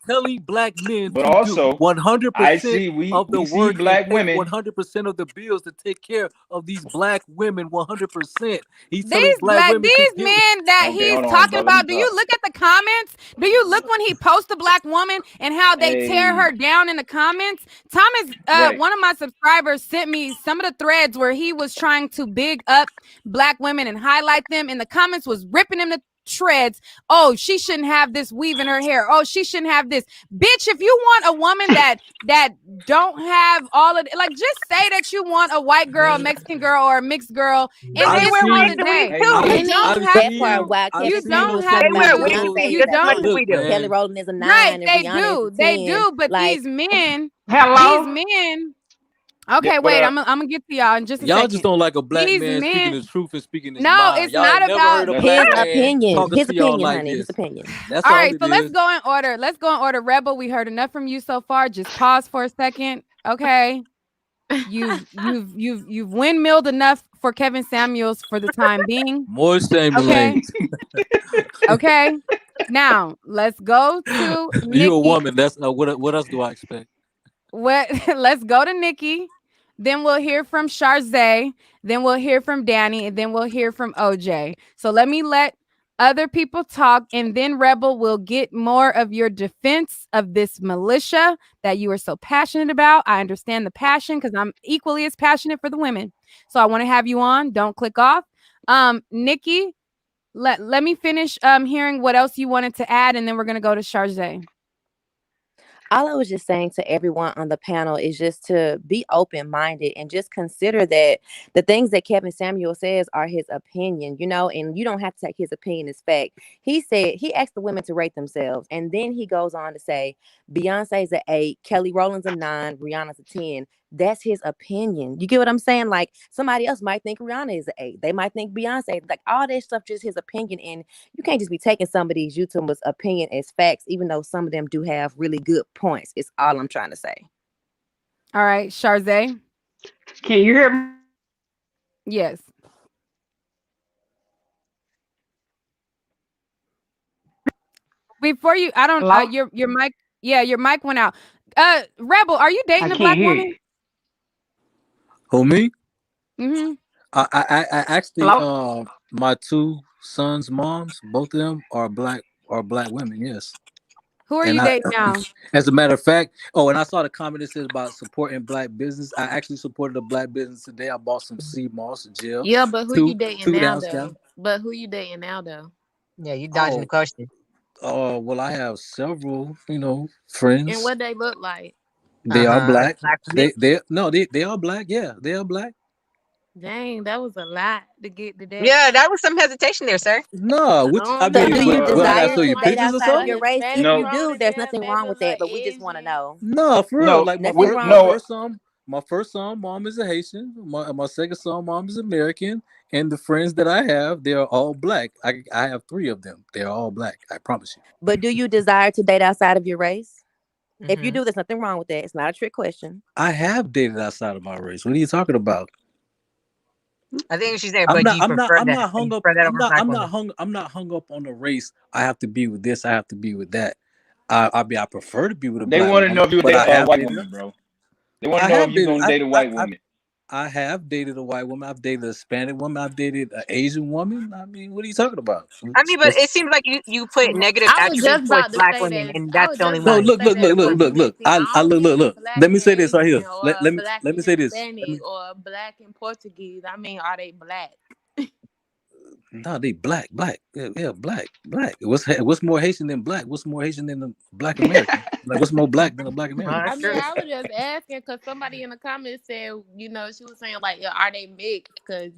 telling black men But to do also, 100% of the we see work and black pay women. 100% of the bills to take care of these black women 100%. He's telling black women to These give. men that Okay, he's hold on, talking bro. Let me about, do you talk. look at the comments? Do you look when he posts a black woman and how they tear her Hey, down in the comments? Thomas, right. one of my subscribers sent me some of the threads where he was trying to big up black women and highlight them, and the comments was ripping him to shreds. Oh, she shouldn't have this weave in her hair. Oh, she shouldn't have this. Bitch, if you want a woman that don't have all of it, like, just say that you want a white girl, Mexican girl, or a mixed girl, and But they I've wear call wigs it seen, a and weave day. Hey, too. You Nick. And don't then have that part to. while I've You Kevin seen Samuel don't was have They talking wear about to. wigs Beyonce You just as much don't. as that we do. Kelly man. Rowland is a 9 Right? and They Rihanna is do. a They 10. do. But Like, these men, Hello? Okay, but wait. I'm gonna get to y'all in just a Y'all just second. don't like a black These man speaking men. the truth and speaking his No, mind. it's Y'all not ain't never heard about. a that's black His facts. man opinion. talking His to y'all opinion, like honey. His this. opinion. That's All all right, it so let's is. go in order. Let's go in order. Rebel, we heard enough from you so far. Just pause for a second. Okay. You've windmilled enough for Kevin Samuels for the time being. More shame, Okay. Elaine. Okay. Now let's go to You a Nikki. woman. That's what else do I expect? Let's go to Nikki. Then we'll hear from Sharze. Then we'll hear from Danny. And then we'll hear from OJ. So let me let other people talk. And then Rebel will get more of your defense of this militia that you are so passionate about. I understand the passion because I'm equally as passionate for the women. So I want to have you on. Don't click off. Nikki, let me finish hearing what else you wanted to add. And then we're going to go to Sharze. All I was just saying to everyone on the panel is just to be open-minded and just consider that the things that Kevin Samuel says are his opinion, and you don't have to take his opinion as fact. He said he asked the women to rate themselves, and then he goes on to say Beyonce's an 8, Kelly Rowland's a 9, Rihanna's a 10. That's his opinion. You get what I'm saying? Like somebody else might think Rihanna is an 8. They might think Beyonce, like all that stuff, just his opinion. And you can't just be taking some of these YouTubers' opinion as facts, even though some of them do have really good points. It's all I'm trying to say. All right, Sharze. Can you hear me? Yes. Before you, I don't. Hello? Your mic. Yeah, your mic went out. Rebel, are you I dating a can't black hear woman? you. Who, me? Mm-hmm. I actually Hello? my 2 sons' moms, both of them are black women, yes. Who are And you dating now? as a matter of fact, and I saw the comment that says about supporting black business. I actually supported a black business today. I bought some sea moss gel. Yeah, but who you dating 2 now down though? scale. But who you dating now though? Yeah, you dodging the question. Well, I have several, And friends. what they look like? They are black. Black women? They are black. Yeah, they are black. Dang, that was a lot to get to that. Yeah, that was some hesitation there, sir. No, which I So So mean, do you what I gotta desire show to you date pictures or outside of your something? race? If No. you do, there's nothing wrong with that, but we just want to know. No, for real. No, Like Nothing wrong my with no. first son, mom is a Haitian. My second son, mom is American, and the friends that I have, they are all black. I have 3 of them. They are all black. I promise you. But do you desire to date outside of your race? If you Mm-hmm. do, there's nothing wrong with that. It's not a trick question. I have dated outside of my race. What are you talking about? I think she said, but do you I'm prefer that? not Do you hung up. prefer that over black women? I'm not hung up on the race. I have to be with this. I have to be with that. I prefer to be with a They black want to woman, know if you would but date I a have white dated. woman, bro. They want I to know have if you're dated. gonna date a white woman. I have dated a white woman. I've dated a Hispanic woman. I've dated an Asian woman. I mean, what are you talking about? I mean, but it seems like you put negative I was attributes just towards about to black say women, that. and I that's was the only just No, about one. to look. say that because Missy, I I don't look. mean Look. black Let me and say this right here. Asian or black Let me and say this. Hispanic or black and Portuguese. I mean, are they black? No, they black. Yeah, black. What's more Haitian than black? What's more Haitian than a black American? Like, what's more black than a black Well, American? I that's mean, true. I was just asking because somebody in the comments said, she was saying like, are they mixed? Because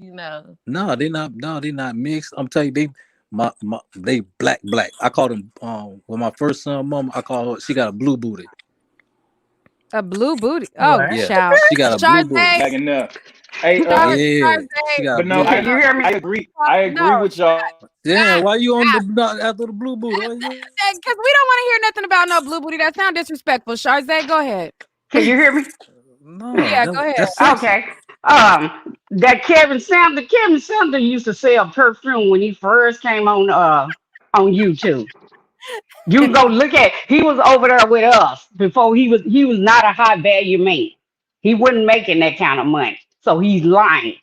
No, they not. No, they not mixed. I'm telling you, they black. I call them. With my first son, mom, I call her. She got a blue booty. A blue booty. Oh, What? Yeah, child. she got a blue booty. Sharze. Black enough. Hey, Yeah, she got a but no, blue Can booty. you hear me? I agree. I agree No, with y'all. Damn, why you on after the blue booty? because we don't want to hear nothing about no blue booty. That sounds disrespectful. Sharze, go ahead. Can you hear me? No, Yeah, go ahead. that's sexy. Okay. That Kevin Sander used to sell perfume when he first came on YouTube. You go look at. He was over there with us before he was not a high value man. He wasn't making that kind of money, so he's lying.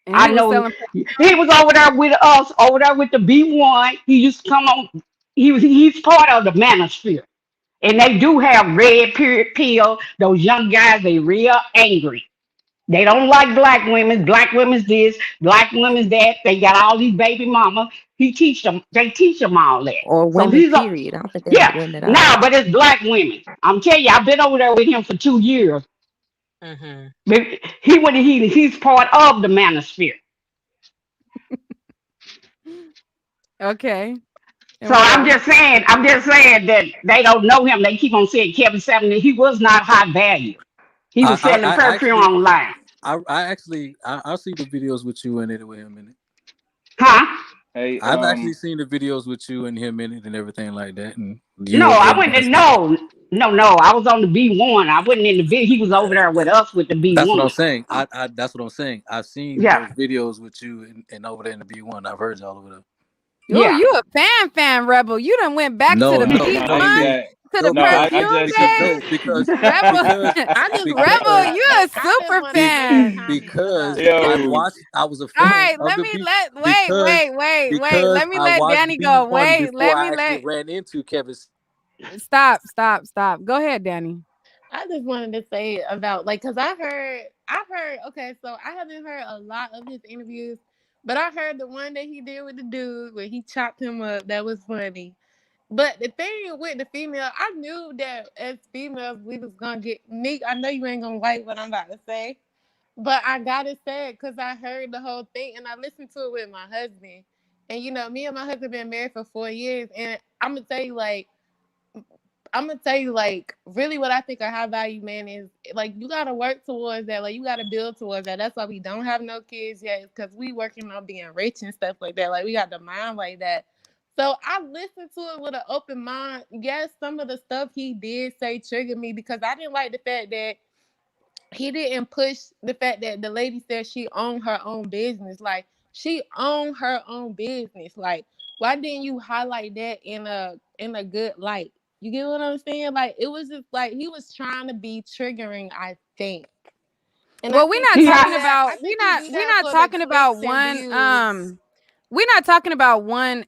And I he was know selling. he was over there with us, over there with the B1. He used to come on. He's part of the manosphere. And they do have red pill. Those young guys, they real angry. They don't like black women. Black women's this, black women's that. They got all these baby mamas. He teach them. They teach them all that. Or So women, he's a period. I don't think they like yeah. women at Nah, all. but it's black women. I'm telling you, I've been over there with him for 2 years. Mm-hmm. But he's part of the manosphere. Okay. And So what I'm else? just saying that they don't know him. They keep on saying Kevin Samuel. He was not high value. He was selling perfume online. I'll see the videos with you in it with him in it. Huh? Hey, I've actually seen the videos with you and him in it and everything like that. And no, I wouldn't. No. I was on the B1. I wasn't in the video. He was over there with us with the B1. That's what I'm saying. That's what I'm saying. I've seen those videos with you and over there in the B1. I've heard y'all over there. Yeah. You a fan Rebel. You done went back to the B1 to the perfume game. Because Rebel, you a super fan. Because I was a fan. All right, let me let Danny go. Wait, let me let ran into Kevin. Stop. Go ahead, Danny. I just wanted to say about because I've heard. Okay, so I haven't heard a lot of his interviews, but I heard the one that he did with the dude where he chopped him up. That was funny. But the thing with the female, I knew that as females we was gonna get Nick. I know you ain't gonna like what I'm about to say, but I gotta say it because I heard the whole thing and I listened to it with my husband. And me and my husband been married for 4 years, and I'm gonna tell you really what I think a high value man is. You gotta work towards that. You gotta build towards that. That's why we don't have no kids yet, because we working on being rich and stuff like that. We got the mind like that. So I listened to it with an open mind. Yes, some of the stuff he did say triggered me because I didn't like the fact that he didn't push the fact that the lady said she owned her own business. She owned her own business. Why didn't you highlight that in a good light? You get what I'm saying? It was just he was trying to be triggering, I think. And well, we're not talking about one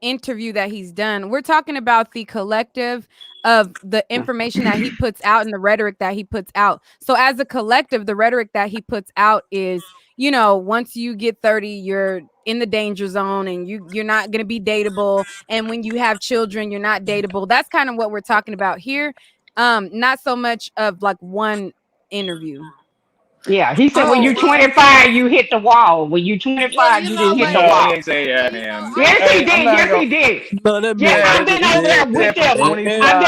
interview that he's done. We're talking about the collective of the information that he puts out and the rhetoric that he puts out. So as a collective, the rhetoric that he puts out is, once you get 30, you're in the danger zone and you're not going to be dateable. And when you have children, you're not dateable. That's kind of what we're talking about here. Not so much of one interview. Yeah, he said when you're 25, you hit the wall. When you're 25, you didn't hit the wall. He didn't say that, man. Yes, he did. I've been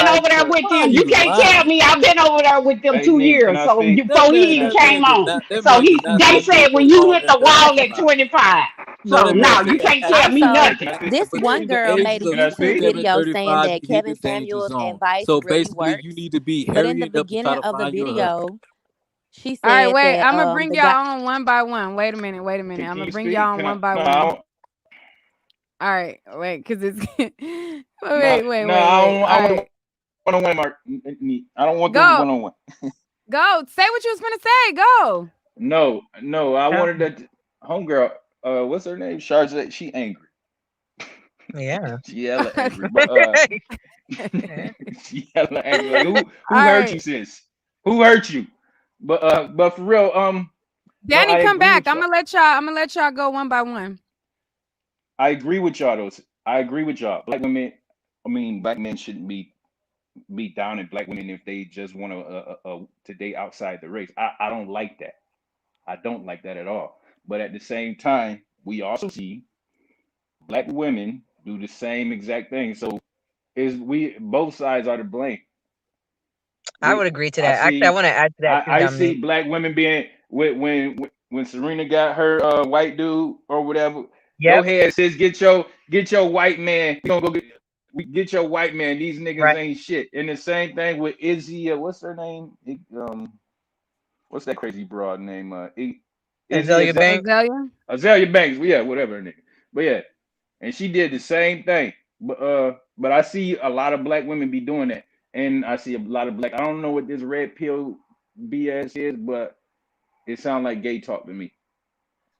over there with them. You can't tell me I've been over there with them 2 years. So before he even came on. So they said when you hit the wall at 25. So no, you can't tell me nothing. This one girl made a YouTube video saying that Kevin Samuels and Vice really works. You need to be but in the beginning of the video, she said, all right, wait, I'm gonna bring y'all on one by one. Wait a minute. I'm gonna bring y'all on one by one. All right, wait, because it's wait. I want one-on-one, Mark. I don't want them one-on-one. Go. Say what you was gonna say. Go. No. I wanted that homegirl. What's her name? Sharjah. She angry. Yeah. She hella angry. But, she hella angry. Who hurt you, sis? Who hurt you? But for real, Danny, come back. I'm gonna let y'all go one by one. I agree with y'all though. I agree with y'all. Black men shouldn't be down at black women if they just want to date outside the race. I don't like that. I don't like that at all. But at the same time, we also see black women do the same exact thing. So both sides are to blame. I would agree to that. Actually, I want to add to that. I see black women being when Serena got her white dude or whatever. Go ahead, sis. Get your white man. You gonna get your white man. These niggas ain't shit. And the same thing with Izzy. What's her name? What's that crazy broad name? Azalea Banks. Azalea Banks. Yeah, whatever her name. But yeah, and she did the same thing. But I see a lot of black women be doing that. And I see a lot of black. I don't know what this red pill BS is, but it sounds like gay talk to me.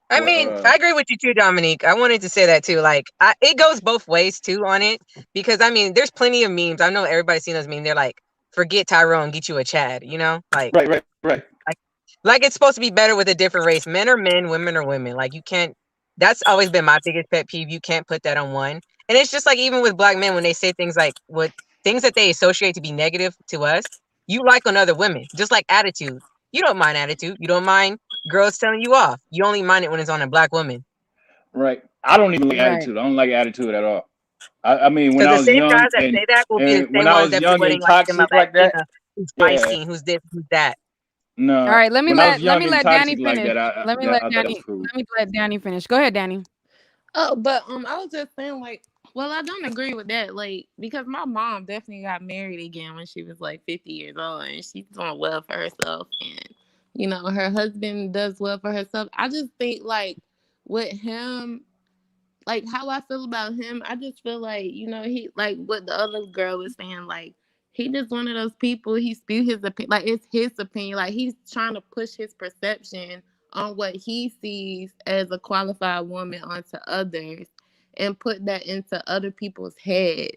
I mean, I agree with you too, Dominique. I wanted to say that too. It goes both ways too on it, because I mean, there's plenty of memes. I know everybody's seen those memes. They're like, "Forget Tyrone, get you a Chad." Right. Like it's supposed to be better with a different race. Men are men, women are women. You can't. That's always been my biggest pet peeve. You can't put that on one. And it's just even with black men when they say things like things that they associate to be negative to us, you like on other women, just like attitude. You don't mind attitude. You don't mind girls telling you off. You only mind it when it's on a black woman. Right. I don't even like attitude. I don't like attitude at all. I mean, when I was young, guys that say that will be the same ones that putting toxic like that, who's spicy, who's this, who's that. No, All right, let me when I was let young and let Danny toxic like finish. that, I Let me that let I thought that was Danny cool. let me let Danny finish. Go ahead, Danny. Oh, but I was just saying, like, well, I don't agree with that, like, because my mom definitely got married again when she was like 50 years old, and she's doing well for herself, and her husband does well for herself. I just think, like, with him, like, how I feel about him, I just feel like, he, like what the other girl was saying, like, he just one of those people. He spew his opinion, like it's his opinion, like he's trying to push his perception on what he sees as a qualified woman onto others and put that into other people's heads.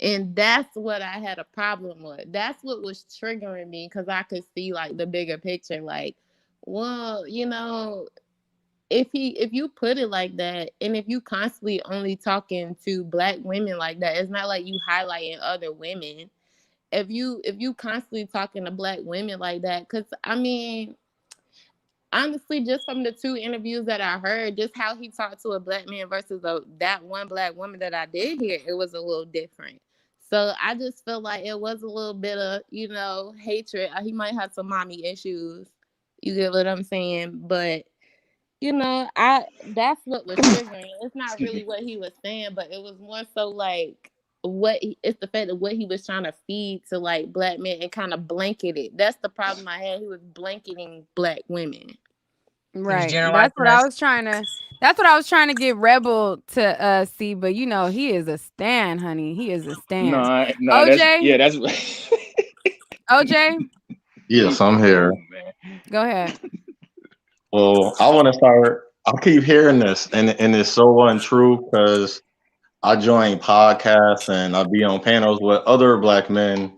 And that's what I had a problem with. That's what was triggering me, because I could see like the bigger picture. Like, well, if you put it like that, and if you constantly only talking to Black women like that, it's not like you highlighting other women. If you constantly talking to Black women like that, because I mean, honestly, just from the 2 interviews that I heard, just how he talked to a Black man versus that one Black woman that I did hear, it was a little different. So I just feel like it was a little bit of, hatred. He might have some mommy issues. You get what I'm saying? But, that's what was triggering. It's not really what he was saying, but it was more so like it's the fact of what he was trying to feed to like Black men and kind of blanket it. That's the problem I had. He was blanketing Black women. Right. That's what I was trying to get Rebel to see, but he is a stan, honey. He is a stan. No, OJ? that's OJ? Yes, I'm here. Go ahead. Well, I want to start. I keep hearing this, and it's so untrue because I join podcasts and I be on panels with other Black men,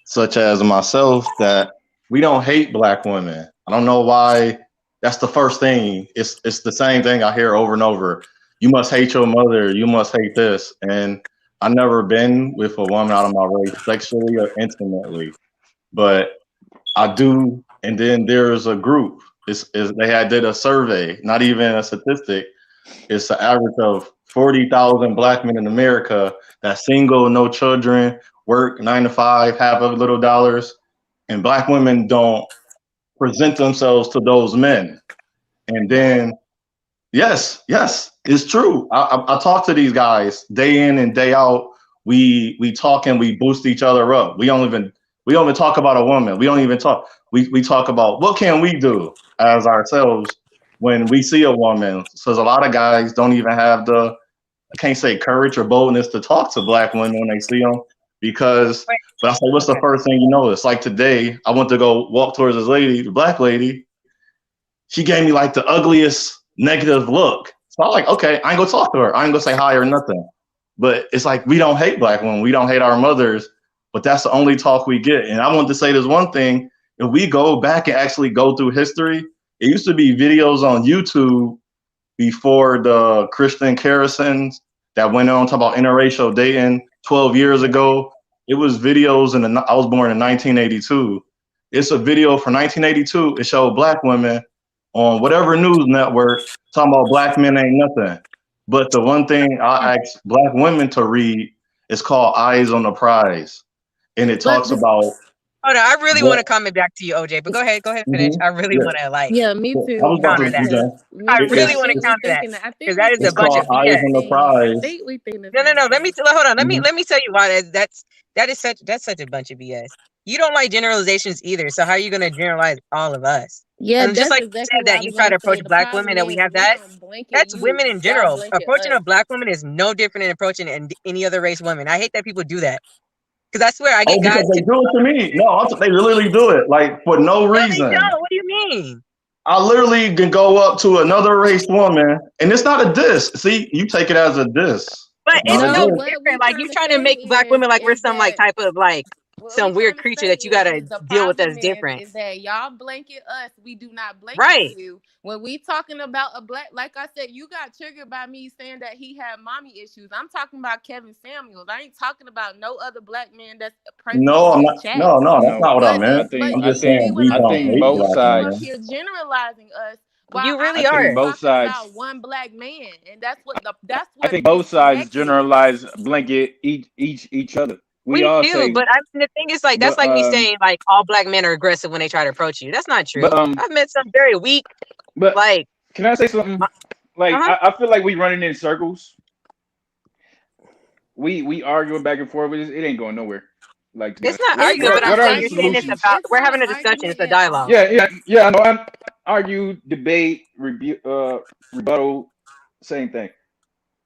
such as myself, that we don't hate Black women. I don't know why. That's the first thing. It's the same thing I hear over and over. You must hate your mother. You must hate this. And I've never been with a woman out of my race sexually or intimately, but I do. And then there's a group. They did a survey, not even a statistic. It's an average of 40,000 Black men in America that's single, no children, work 9 to 5, have a little dollars, and Black women don't present themselves to those men. And then, yes, it's true. I talk to these guys day in and day out. We talk and we boost each other up. We don't even talk about a woman. We don't even talk. We talk about what can we do as ourselves when we see a woman. So a lot of guys don't even have I can't say courage or boldness to talk to Black women when they see them, because but I say, what's the first thing you notice? Like today, I went to go walk towards this lady, the Black lady. She gave me like the ugliest negative look. So I'm like, okay, I ain't gonna talk to her. I ain't gonna say hi or nothing. But it's like, we don't hate Black women. We don't hate our mothers, but that's the only talk we get. And I want to say this one thing. If we go back and actually go through history, it used to be videos on YouTube before the Christian Kerrisons that went on to talk about interracial dating 12 years ago. It was videos I was born in 1982. It's a video from 1982. It showed Black women on whatever news network talking about Black men ain't nothing. But the one thing I ask Black women to read is called Eyes on the Prize. And it talks about. Hold on, I really want to comment back to you, OJ, but go ahead, finish. I really want to Yeah, me too. counter that. I really want to counter that because that is a bunch of Eyes on the Prize. I think we think No. Let me hold on. Let me tell you why that's such a bunch of BS. You don't like generalizations either, so how are you going to generalize all of us? Yeah, and just like you said that you try to approach Black women, that we have that's women in general. Approaching a Black woman is no different than approaching any other race woman. I hate that people do that. Because I swear I get guys. Because they do it to me. No, they literally do it like for no reason. They don't. What do you mean? I literally can go up to another race woman, and it's not a diss. See, you take it as a diss. But it's no different. Like you trying to make Black women like we're some like type of like some weird creature that you gotta deal with that's different. Is that y'all blanket us? We do not blanket you. When we talking about a Black, like I said, you got triggered by me saying that he had mommy issues. I'm talking about Kevin Samuels. I ain't talking about no other Black man that's no, I'm not. No, that's not what I meant. I'm just saying we don't hate both Black sides. You're generalizing us. You really are. Both sides. About one Black man, and that's what I think both sides generalize blanket each other. We all do, say, but I mean, the thing is, like, that's but like me saying, like, all black men are aggressive when they try to approach you. That's not true. but I've met some very weak, but like, can I say something? Like I feel like we running in circles. We arguing back and forth. It ain't going nowhere. Like, it's not It's arguing, not but an I'm what are saying the you're saying it's argument. solutions? about. It's We're not having an a discussion. argument It's a at dialogue. all. Yeah. I know. I argue, debate, rebuttal, same thing.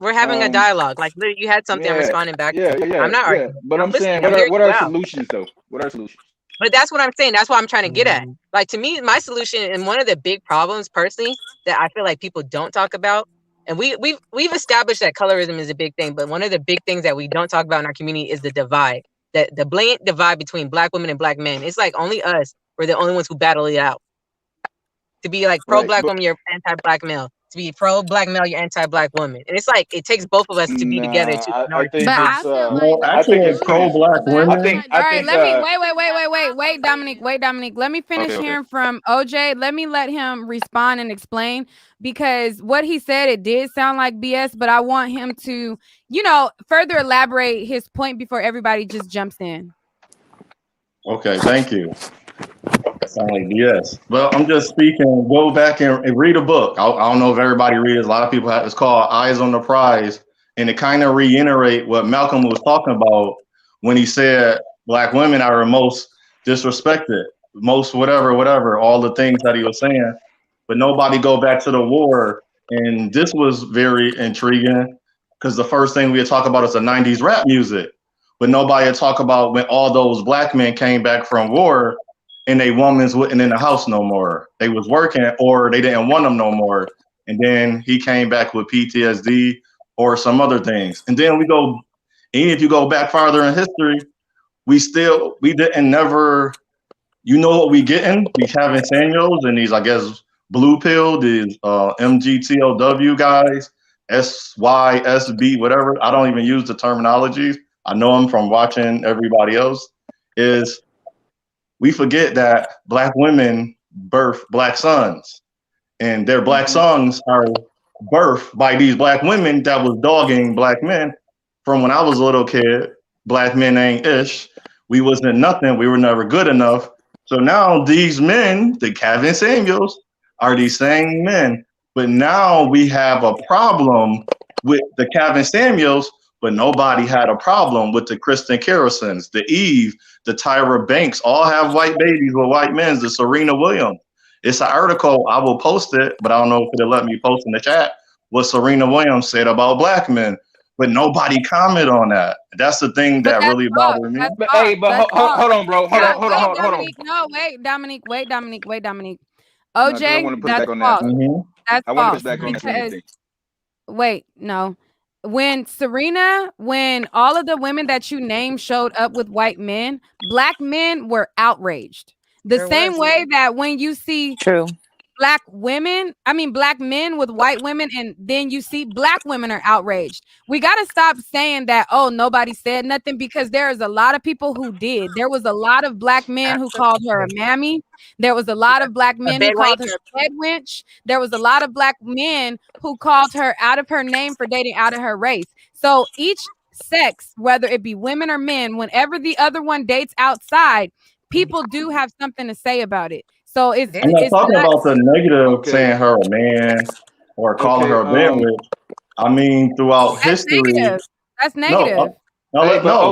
We're having a dialogue. Like, literally, you had something. I'm Yeah, responding back. yeah. I'm not arguing. But I'm I'm saying, listening. I'm hearing what you are out. solutions though? What are solutions? But that's what I'm saying. That's what I'm trying to get at. Like, to me, my solution and one of the big problems, personally, that I feel like people don't talk about, and we've established that colorism is a big thing, but one of the big things that we don't talk about in our community is the divide, the blatant divide between black women and black men. It's like only us, we're the only ones who battle it out. To be like pro-black woman, you're anti-black male. To be pro-black male, you're anti-black woman. And it's like, it takes both of us to be together Nah, in I order to think But I it's feel like Well, the I think actually, it's pro solution. black But I women. feel like, all I right, think let me wait, Dominic. Let me finish okay. hearing from OJ. Let me let him respond and explain, because what he said, it did sound like BS, but I want him to, further elaborate his point before everybody just jumps in. Okay, thank you. That sounds like BS. Well, I'm just speaking. Go back and read a book. I don't know if everybody reads. A lot of people have. It's called Eyes on the Prize, and it kind of reiterate what Malcolm was talking about when he said black women are most disrespected, most whatever, all the things that he was saying. But nobody go back to the war, and this was very intriguing because the first thing we would talk about is the '90s rap music, but nobody would talk about when all those black men came back from war and they women's wasn't in the house no more. They was working or they didn't want them no more. And then he came back with PTSD or some other things. And then even if you go back farther in history, we didn't never, what we getting? We having Samuels and these, I guess, blue pill, these MGTOW guys, SYSB, whatever. I don't even use the terminologies. I know them from watching everybody else. We forget that black women birth black sons, and their black sons are birthed by these black women that was dogging black men. From when I was a little kid, black men ain't ish. We wasn't nothing. We were never good enough. So now these men, the Kevin Samuels, are these same men. But now we have a problem with the Kevin Samuels, but nobody had a problem with the Kristen Kerrisons, the Eve, the Tyra Banks, all have white babies with white men, the Serena Williams. It's an article, I will post it, but I don't know if it'll let me post in the chat, what Serena Williams said about black men. But nobody comment on that. That's the thing that really bothered me. But hold on, bro. Hold on. No, wait, Dominic. No, I want to push that's back on false. that. Mm-hmm. That's I want to false. push back on that thing. Wait, no. When all of the women that you named showed up with white men, black men were outraged. The same way that when you see black men with white women, and then you see black women are outraged. We got to stop saying that, oh, nobody said nothing, because there is a lot of people who did. There was a lot of black men who called her a mammy. There was a lot of black men who called her a bed wench. There was a lot of black men who called her out of her name for dating out of her race. So each sex, whether it be women or men, whenever the other one dates outside, people do have something to say about it. So I'm not talking about the negative, saying her a man or calling her a bandwidth. I mean, throughout history. That's negative. No,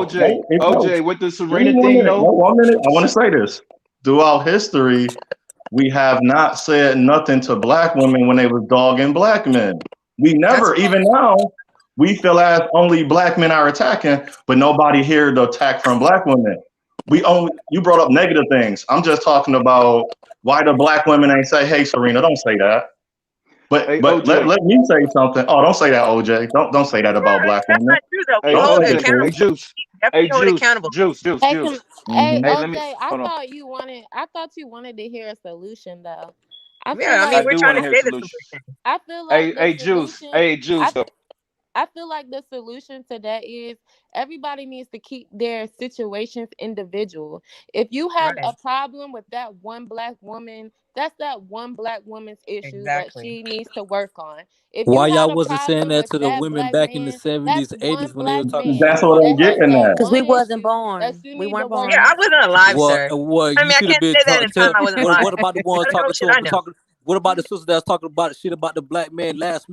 OJ, with the Serena thing, though. 1 minute. I want to say this. Throughout history, we have not said nothing to black women when they was dogging black men. We never, even now, we feel as only black men are attacking, but nobody hear the attack from black women. You brought up negative things. I'm just talking about why the black women ain't say, hey, Serena, don't say that. But let me say something. Oh, don't say that, OJ. Don't say that about black women. Hey, Juice. Juice. Hey, OJ, I thought you wanted to hear a solution, though. We're trying to say the solution. I feel like Hey, Juice. I feel like the solution to that is everybody needs to keep their situations individual. If you have Right. a problem with that one black woman, that's that one black woman's issue that Exactly. she needs to work on. If Why you got y'all a wasn't saying problem that with to the that women black back in the man, that's 70s, one 80s when they were black talking man That's shit what about I'm that has black getting that at. Because we one wasn't issue that born. she We need to weren't work Yeah, born. I on. wasn't alive, What? sir. What? I You mean, I should have can't been say that in time tell. I wasn't What? alive. What about the ones I don't know talking what shit I to know. talking? What about the sisters that was talking about shit about the black man last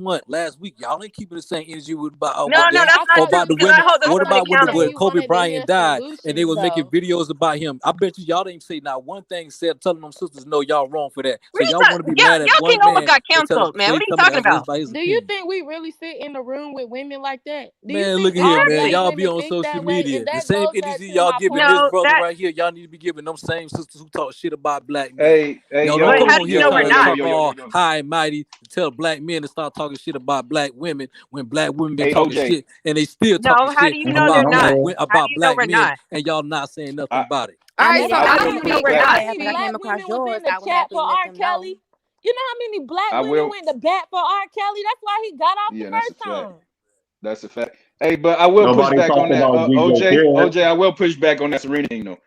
week? Y'all ain't keeping the same energy with about No, with no, them. that's I not Or thought true about the you because women. I said hold those I What women thought about you said accountable. when you Kobe wanted to hear Bryant died and they solutions was making though. videos about him? I bet y'all didn't say not one thing said telling them sisters no, y'all wrong for that. What So are you y'all want to talking? be Yeah, mad at y'all King one Nova man got and tell him canceled, man. say What are you coming talking at us about? by his Do you opinion. think we really sit in the room with women like that? Do you Man, think look at here, all man. black Exactly. Y'all be women on think social that way? media. And The that same goes back energy to y'all my giving point. this No, brother that. right here, y'all need to be giving them same sisters who talk shit about black men. Hey, Y'all don't But come how yo, do on you here know yo, we're yo, trying to yo, not? yo, talk yo, yo, all yo, yo. high and mighty to tell black men to start talking shit about black women when black women been Hey, talking OJ, shit and they still talking No, how shit do you know they're about I'm not? black here. How do about you know black we're men not? and y'all not saying nothing I, about it. All I right, never so How I said do I will you that. know They push we're said back. not? that How many after I black came across women was yours, in the I would chat happily for let R. them know. Kelly? You know how many black I women will. went to bat for R. Kelly? That's why he got off the Yeah, that's a first fact. time. That's a fact. Hey, but I will push Nobody back on talked that. about DJ OJ, Kid. OJ, I will push back on that Serena thing though.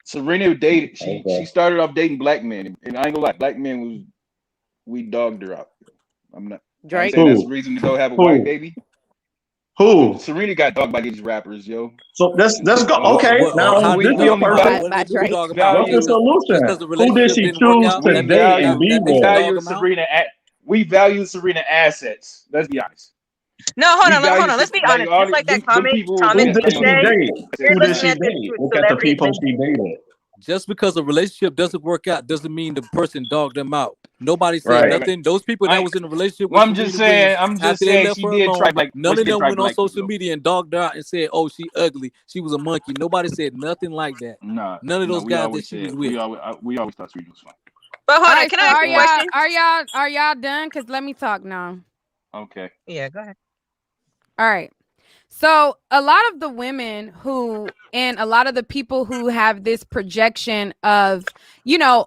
Serena dated. She Okay. started off dating black men, and I ain't gonna lie, black men was we dogged her out. I'm not. I ain't Drake. saying that's a Who? reason to go have a white Who? baby, but Who? Serena got dogged by these rappers, yo. So let's go. And What Okay, what now how did this they we is dog only them out? perfect. value What did By they do to Drake. dog them out? What's value the Just because solution? the Who did relationship she didn't work choose out, to we that mean date value and be we they should with? dog value them out? Serena at we value Serena assets. Let's be honest. No, We hold value on. Let's be like honest. all Just like that them comment people Thomas Who don't did just they don't she need said, date? you're Who did looking she at this date? through Look at the celebrity people lens. she dated. Just because a relationship doesn't work out doesn't mean the person dogged them out. Nobody said Right. nothing. Those people I that ain't, was in a relationship well, with Serena Williams I'm just after they saying left she her did try alone, black none well, she of did them try went on black people social though. media and dogged her out and said, "Oh, she ugly. She was a monkey." Nobody said nothing like that. Nah, None of no, those guys that she was with. we always thought Serena was fine. But all hold on, right, can so I ask are a But y'all question? are y'all done? Cause let me talk now. okay. Yeah, go ahead. All right. So a lot of the women who and a lot of the people who have this projection of, you know,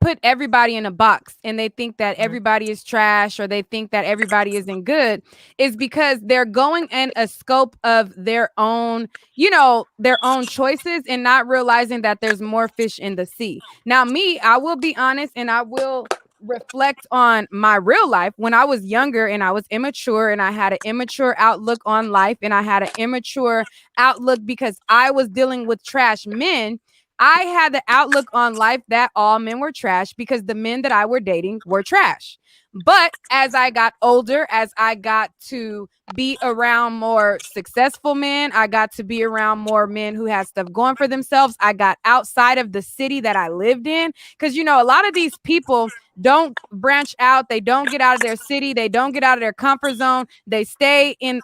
put everybody in a box and they think that everybody is trash or they think that everybody isn't good is because they're going in a scope of their own, you know, their own choices and not realizing that there's more fish in the sea. Now, me, I will be honest and I will reflect on my real life when I was younger and I was immature and I had an immature outlook on life and I had an immature outlook because I was dealing with trash men. I had the outlook on life that all men were trash because the men that I were dating were trash. But as I got older, as I got to be around more successful men, I got to be around more men who had stuff going for themselves. I got outside of the city that I lived in because, you know, a lot of these people don't branch out. They don't get out of their city. They don't get out of their comfort zone. They stay in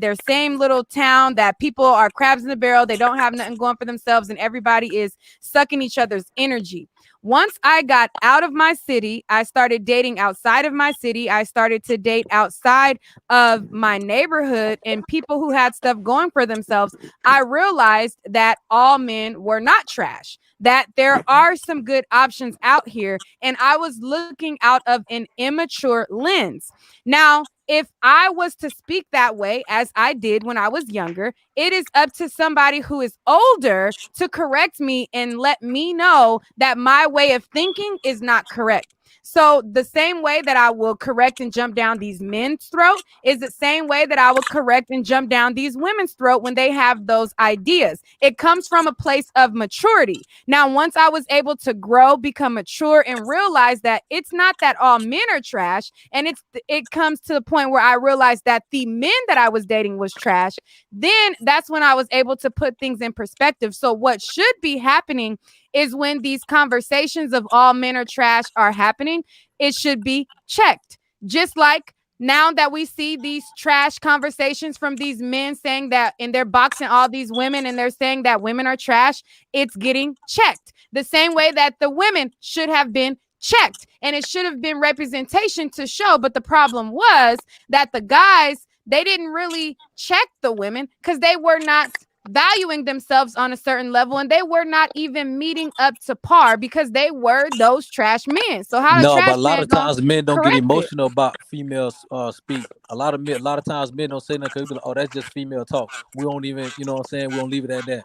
their same little town that people are crabs in the barrel. They don't have nothing going for themselves and everybody is sucking each other's energy. Once I got out of my city, I started dating outside of my city. I started to date outside of my neighborhood and people who had stuff going for themselves. I realized that all men were not trash, that there are some good options out here. And I was looking out of an immature lens. Now, if I was to speak that way, as I did when I was younger, it is up to somebody who is older to correct me and let me know that my way of thinking is not correct. So the same way that I will correct and jump down these men's throat is the same way that I will correct and jump down these women's throat when they have those ideas. It comes from a place of maturity. Now, once I was able to grow, become mature, and realize that it's not that all men are trash, and it comes to the point where I realized that the men that I was dating was trash, then that's when I was able to put things in perspective. So what should be happening is when these conversations of all men are trash are happening, it should be checked. Just like now that we see these trash conversations from these men saying that, and they're boxing all these women and they're saying that women are trash, it's getting checked. The same way that the women should have been checked, and it should have been representation to show. But the problem was that the guys, they didn't really check the women because they were not valuing themselves on a certain level, and they were not even meeting up to par because they were those trash men. So how the No, trash but a lot man of gonna times men don't get correct it? emotional about females speak. A lot of times men don't say nothing because be like, oh, that's just female talk. We don't even, you know what I'm saying? We don't leave it at that.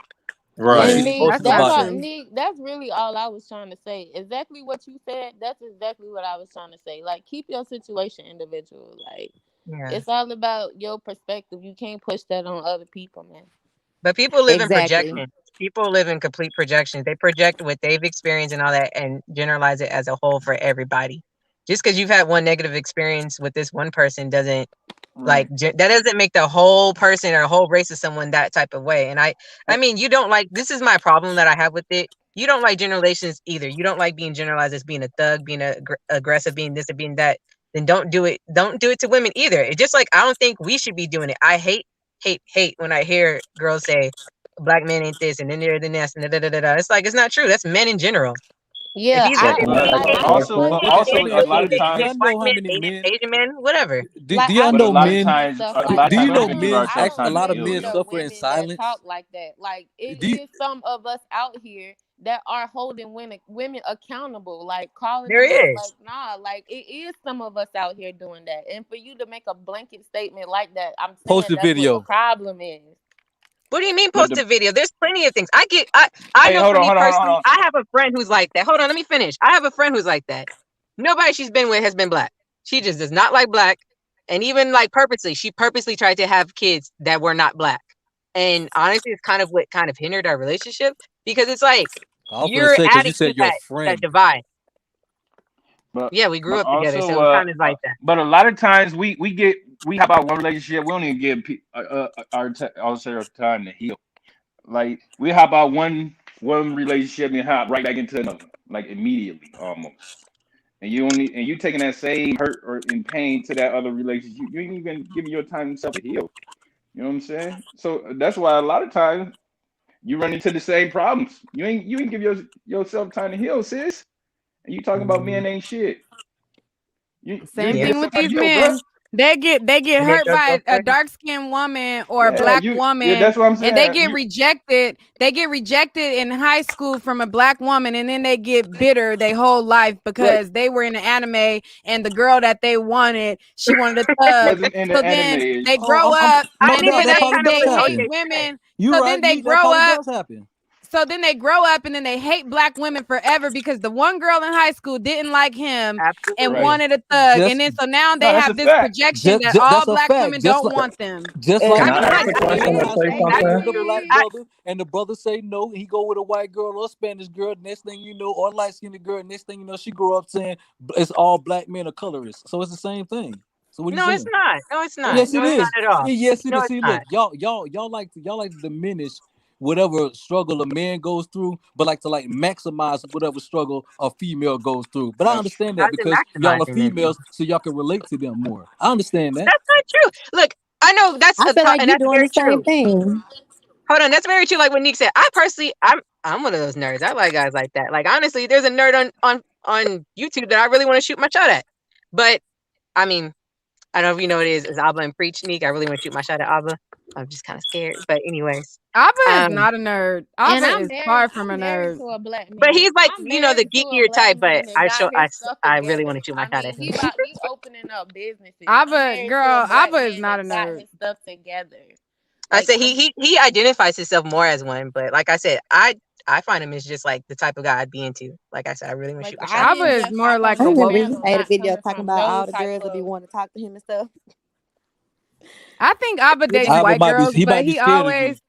We don't Right. get And Nick, emotional that's about all, that. Nick. That's really all I was trying to say. Exactly what you said. That's exactly what I was trying to say. Like, keep your situation individual. Like, Yeah. it's all about your perspective. You can't push that on other people, man. But people live in Exactly. projection. People live in complete projections. They project what they've experienced and all that and generalize it as a whole for everybody. Just because you've had one negative experience with this one person doesn't Right. that doesn't make the whole person or a whole race of someone that type of way. And I mean, you don't like, this is my problem that I have with it. You don't like generalizations either. You don't like being generalized as being a thug, being aggressive, being this or being that. Then don't do it. Don't do it to women either. It's just like, I don't think we should be doing it. I hate when I hear girls say black men ain't this and then they're the nest and da, da, da, da, da. It's like, it's not true. That's men in general. If Yeah, he's But I if can I but he ask like a hates, I Also, question? like if he I also hates see a it lot of in Do times, y'all against white know how men, many men? Asian men, whatever. like Do I y'all but know see it in men? stuff a like lot Do of you I times know we can give don't men? I ourselves don't A time to lot of heal, men dismiss yo. the suffer in women that talk silence. like that. Like it Do you, is some of us out here that are holding women accountable, like calling There them out. is. Like, nah, like it is some of us out here doing that. And for you to make a blanket statement like that, I'm post saying the that's what the video. problem is. What do you mean But post a video? There's plenty of things. I hey, know hold for on, me hold on, hold personally, on. I have a friend who's like that. Hold on, let me finish. I have a friend who's like that. Nobody she's been with has been black. She just does not like black. And even like she purposely tried to have kids that were not black. And honestly, it's kind of what kind of hindered our relationship because it's like I was gonna you're say because you adding to said your that friend. divide. But Yeah, we grew but up together, also so it's kind of like that. but a lot of times we hop out one relationship, we don't even give ourselves time to heal. Like we hop out one relationship and hop right back into another, like immediately almost. And you taking that same hurt or in pain to that other relationship. You ain't even giving your time yourself to heal. You know what I'm saying? So that's why a lot of times you run into the same problems. You ain't give yourself time to heal, sis. And you talking about men ain't shit. You ain't Same give Yeah, thing with yourself time to these heal, bro. men. They get and make hurt us by go a crazy. dark skinned woman or a Yeah, black woman, that's what I'm and they saying. get rejected. They get rejected in high school from a black woman, and then they get bitter their whole life Right. because they were in the anime and the girl that they wanted, she wanted a thug. Wasn't in So the then anime. they grow Oh, up, I and mean, no but then doubt that that's probably kind of does they what hate happen. OJ said. women. You So right, then they Nick. That grow probably up. does happen. So then they grow up and then they hate black women forever because the one girl in high school didn't like him and Right. Absolutely. wanted a thug. And Just, then so now No, they that's a have this fact. projection that all that's a black fact. women don't want them. Just Can like I I mean, ask just I, a like I a get question man or in it. high say school I get something? with a do. black I brother, and the brother say no, he go with a white girl or a Spanish girl. Next thing you know, or light skinned girl. Next thing you know, she grow up saying it's all black men are colorists. So it's the same thing. So what are you no, it's saying? not. No, it's not. Yes, No, it it's not is. at all. Yes, it No, is. it's See, not. look, y'all like to diminish whatever struggle a man goes through, but like to like maximize whatever struggle a female goes through. But I That's understand that How's it because y'all are maximizing this? females, so y'all can relate to them more. I understand that. That's not true. Look, I know that's I feel like and you that's doing very the same true. thing. Hold on, that's very true. Like what Nick said, I personally, I'm one of those nerds. I like guys like that. Like honestly, there's a nerd on YouTube that I really want to shoot my shot at. But I mean, I don't know if you know what it is Abba and Preach, Nick. I really want to shoot my shot at Abba. I'm just kind of scared. But anyways, Abba is not a nerd. And Abba is far from a I'm married nerd. to a black but man. he's like, I'm you know, the married to a geekier black type. But man that got his stuff I really want together. to shoot my I shot mean, at him. he opening up businesses. I'm Abba, married to girl, a black Abba is man not a that got nerd. his stuff together. I Like said he identifies himself more as one, but like I said, I find him as just like the type of guy I'd be into. Like I said, I really want to shoot my shot. Abba didn't is just more hop like on I a this remember woke. he channel made a not video coming talking from about no all the type girls that be of wanting to talk to him and stuff. I think Abba dates Abba white might be girls, he but might be he scared of you. always.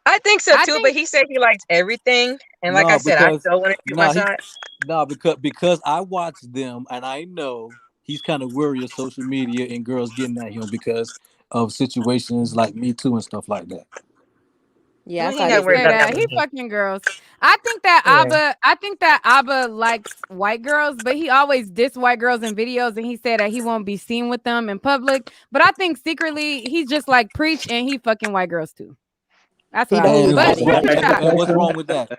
I think so I too, but think he said he likes everything, and like I No, said, I because still want to shoot my no, he shot. no, because I watch them and I know he's kind of wary of social media and girls getting at him because of situations like Me Too and stuff like that. Yeah, I He saw ain't got to that worry say about video. that that with he me. fucking girls. I think that Abba likes white girls, but he always diss white girls in videos, and he said that he won't be seen with them in public. But I think secretly he's just like Preach, and he fucking white girls too. That's He what I know think. he Can But about can shoot it. I your ask a shot. And what's question? wrong with that?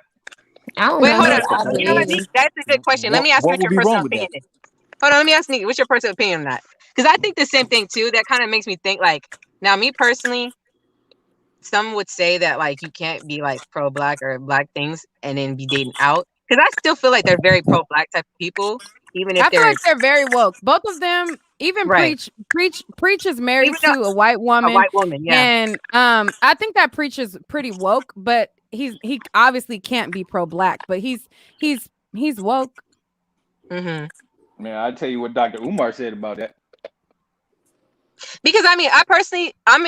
I don't Wait, know Can hold I who on. ask a Abba You know what, question? Nick? is. That's a good question. Let me ask you What what would your be wrong personal with opinion that? is. Hold on, let me ask Nick, what's your personal opinion on that? Because I think the same thing too. That kind of makes me think like, now me personally, some would say that like you can't be like pro-black or black things and then be dating out, because I still feel like they're very pro-black type of people, even if I feel they're like they're very woke. Both of them, even right. Preach is married Even though to a white a woman, white woman, yeah. and I think that Preach is pretty woke, but he obviously can't be pro-black, but he's woke. Mm-hmm. Man, I'll tell you what Dr. Umar said about that. Because I mean, I personally, I'm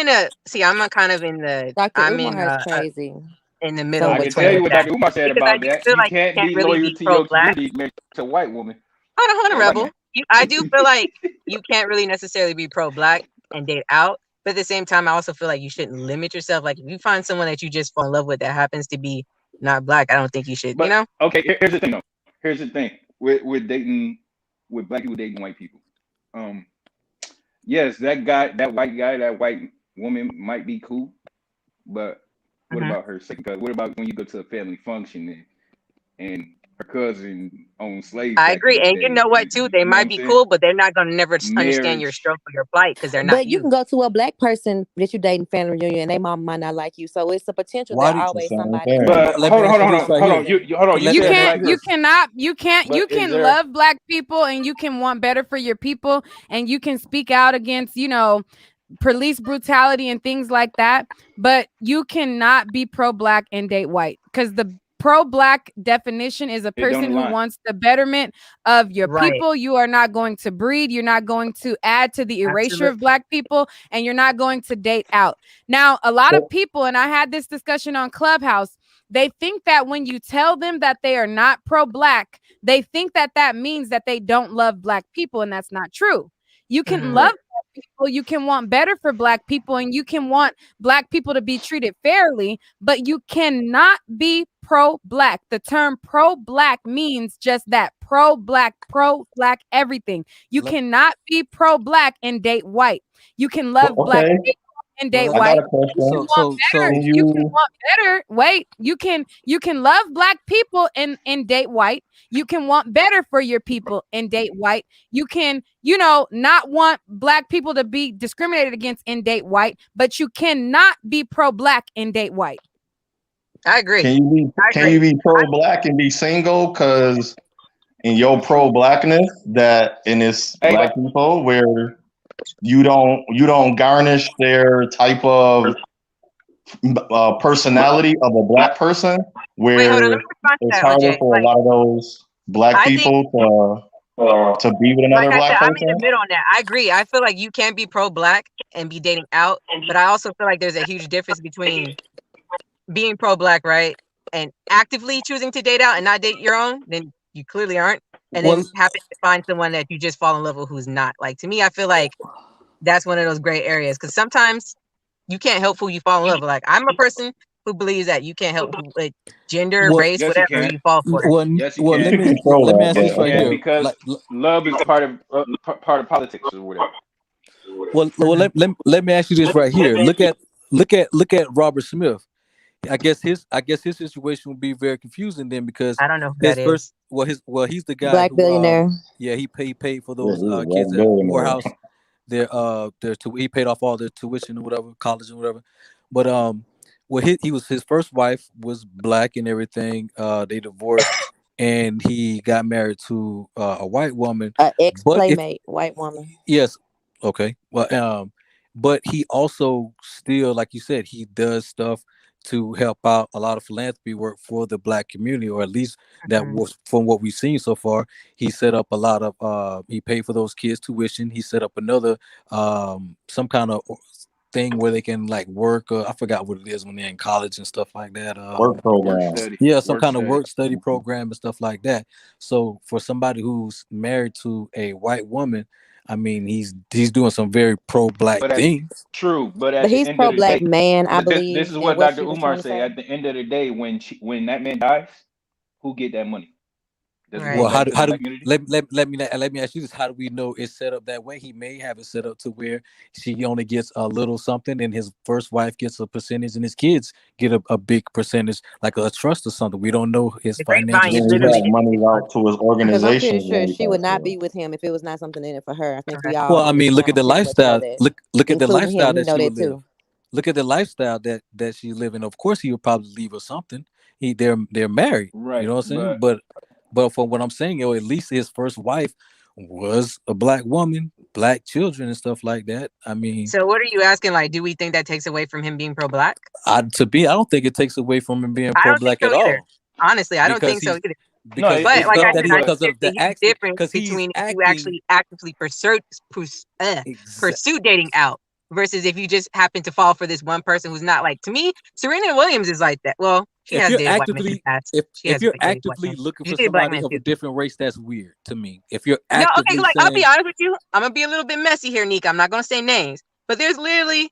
kind of in the, Dr. I'm Umar in is crazy. in the middle So I can between tell you with what that, Dr. Umar said because I about do that. feel You like can't you can't be really loyal be to your pro-black. community married to a white woman. Hold on, Or a white Rebel. man. I do feel like you can't really necessarily be pro-black and date out, but at the same time, I also feel like you shouldn't limit yourself. Like if you find someone that you just fall in love with that happens to be not black, I don't think you should. But okay, here's the thing though. Here's the thing with dating, with black people dating white people. Yes, that white woman might be cool, but what about her second cousin? What about when you go to a family function and her cousin owned slaves I back agree, in the and you day? know what too? They You know what might I'm be saying? cool, but they're not gonna never understand your Marriage. struggle or your plight because they're not But you can go to a black person that you dating family reunion and they mom might not like you. So it's a potential Why that do you, always That's what I'm somebody saying. could But let me hold ask you on. this right Hold here. on. You hold on. You Let me said ask black. you this. You But is can there? love black people and you can want better for your people and you can speak out against, police brutality and things like that, but you cannot be pro-black and date white, because the pro-black definition is a It don't person who align. wants the betterment of your Right. people. You are not going to breed, you're not going to add to the erasure Absolutely. of black people, and you're not going to date out. Now, a lot of people, and I had this discussion on Clubhouse, they think that when you tell them that they are not pro-black, they think that that means that they don't love black people, and that's not true. You can Mhm. love Right. black people, you can want better for black people, and you can want black people to be treated fairly, but you cannot be pro-black. The term pro-black means just that: pro-black everything. You Let- cannot be pro-black and date white. You can love black Okay, people and date well, I got white. a question. Can You can you? want better. Wait, you can love black people and date white. You can want better for your people and date white. You can, not want black people to be discriminated against and date white, but you cannot be pro-black and date white. I agree. Can you be pro-black and be single? Because in your pro-blackness, that in this Hey, black people where you don't garnish their type of personality of a black person, Wait, hold on. Let where me respond to it's that, harder OJ. for a lot of those black I think, people to be with like another I black said, I'm in the person. middle on that. I agree. I feel like you can't be pro-black and be dating out, but I also feel like there's a huge difference between being pro-black, right, and actively choosing to date out and not date your own. Then you clearly aren't, and well, then happen to find someone that you just fall in love with who's not. Like, to me, I feel like that's one of those gray areas, because sometimes you can't help who you fall in love with. Like, I'm a person who believes that you can't help gender, well, race, yes, you whatever can. you fall for. Yes, you well. can. You can control Let me that, ask but this right okay. here. Because Like, love is part of politics or whatever. well, let me ask you this right here. Look at Robert Smith. I guess his situation would be very confusing then, because I don't know who his that first is. he's the guy Black who billionaire. he paid for Yeah, those he's a kids black at billionaire. Morehouse, he paid off all their tuition or whatever, college and whatever. But his first wife was black and everything. They divorced and he got married to a white woman. An ex But if playmate, white woman. yes, okay, well, but he also still, like you said, he does stuff to help out a lot of philanthropy work for the black community, or at least that Mhm. was from what we've seen so far. He set up a lot of he paid for those kids tuition. He set up another some kind of thing where they can like work, I forgot what it is when they're in college and stuff like that. Work Work program. study. Yeah, some Work kind of study. work study program and stuff like that. So for somebody who's married to a white woman, I mean, he's doing some very pro-black But things. true. But But at the he's end of the pro-black day, man, I but this believe, is and what what Dr. she was Umar trying to say. say. At the end of the day, when that man dies, who get that money? Does it Right. go Well, back to the how do black community? let me ask you this: how do we know it's set up that way? He may have it set up to where she only gets a little something, and his first wife gets a percentage, and his kids get a big percentage, like a trust or something. We don't know his The financial grapevine is Then he literally got situation. money out to his Because I'm organization. pretty is sure what he she would passed not away. be with him if it was not something in it for her. I think we right. all Well, I mean, look understand at the how situations know lifestyle. that, Look at the including lifestyle him. He that know she that would live. too. look at the lifestyle that she's living. Of course, he would probably leave her something. They're married. Right. You know what I'm saying? But from what I'm saying, at least his first wife was a black woman, black children and stuff like that. I mean, so what are you asking? Like, do we think that takes away from him being pro-black? I don't think it takes away from him being pro-black at all. Honestly, I don't think so either. Because but like I said, because of the difference between if you actually actively pursue dating out versus if you just happen to fall for this one person who's not like. To me, Serena Williams is like that. Well, she has dated white men in the past. If you're actively looking for somebody of a different race, that's weird to me. If you're actively I'll be honest with you, I'm gonna be a little bit messy here, Nick. I'm not gonna say names, but there's literally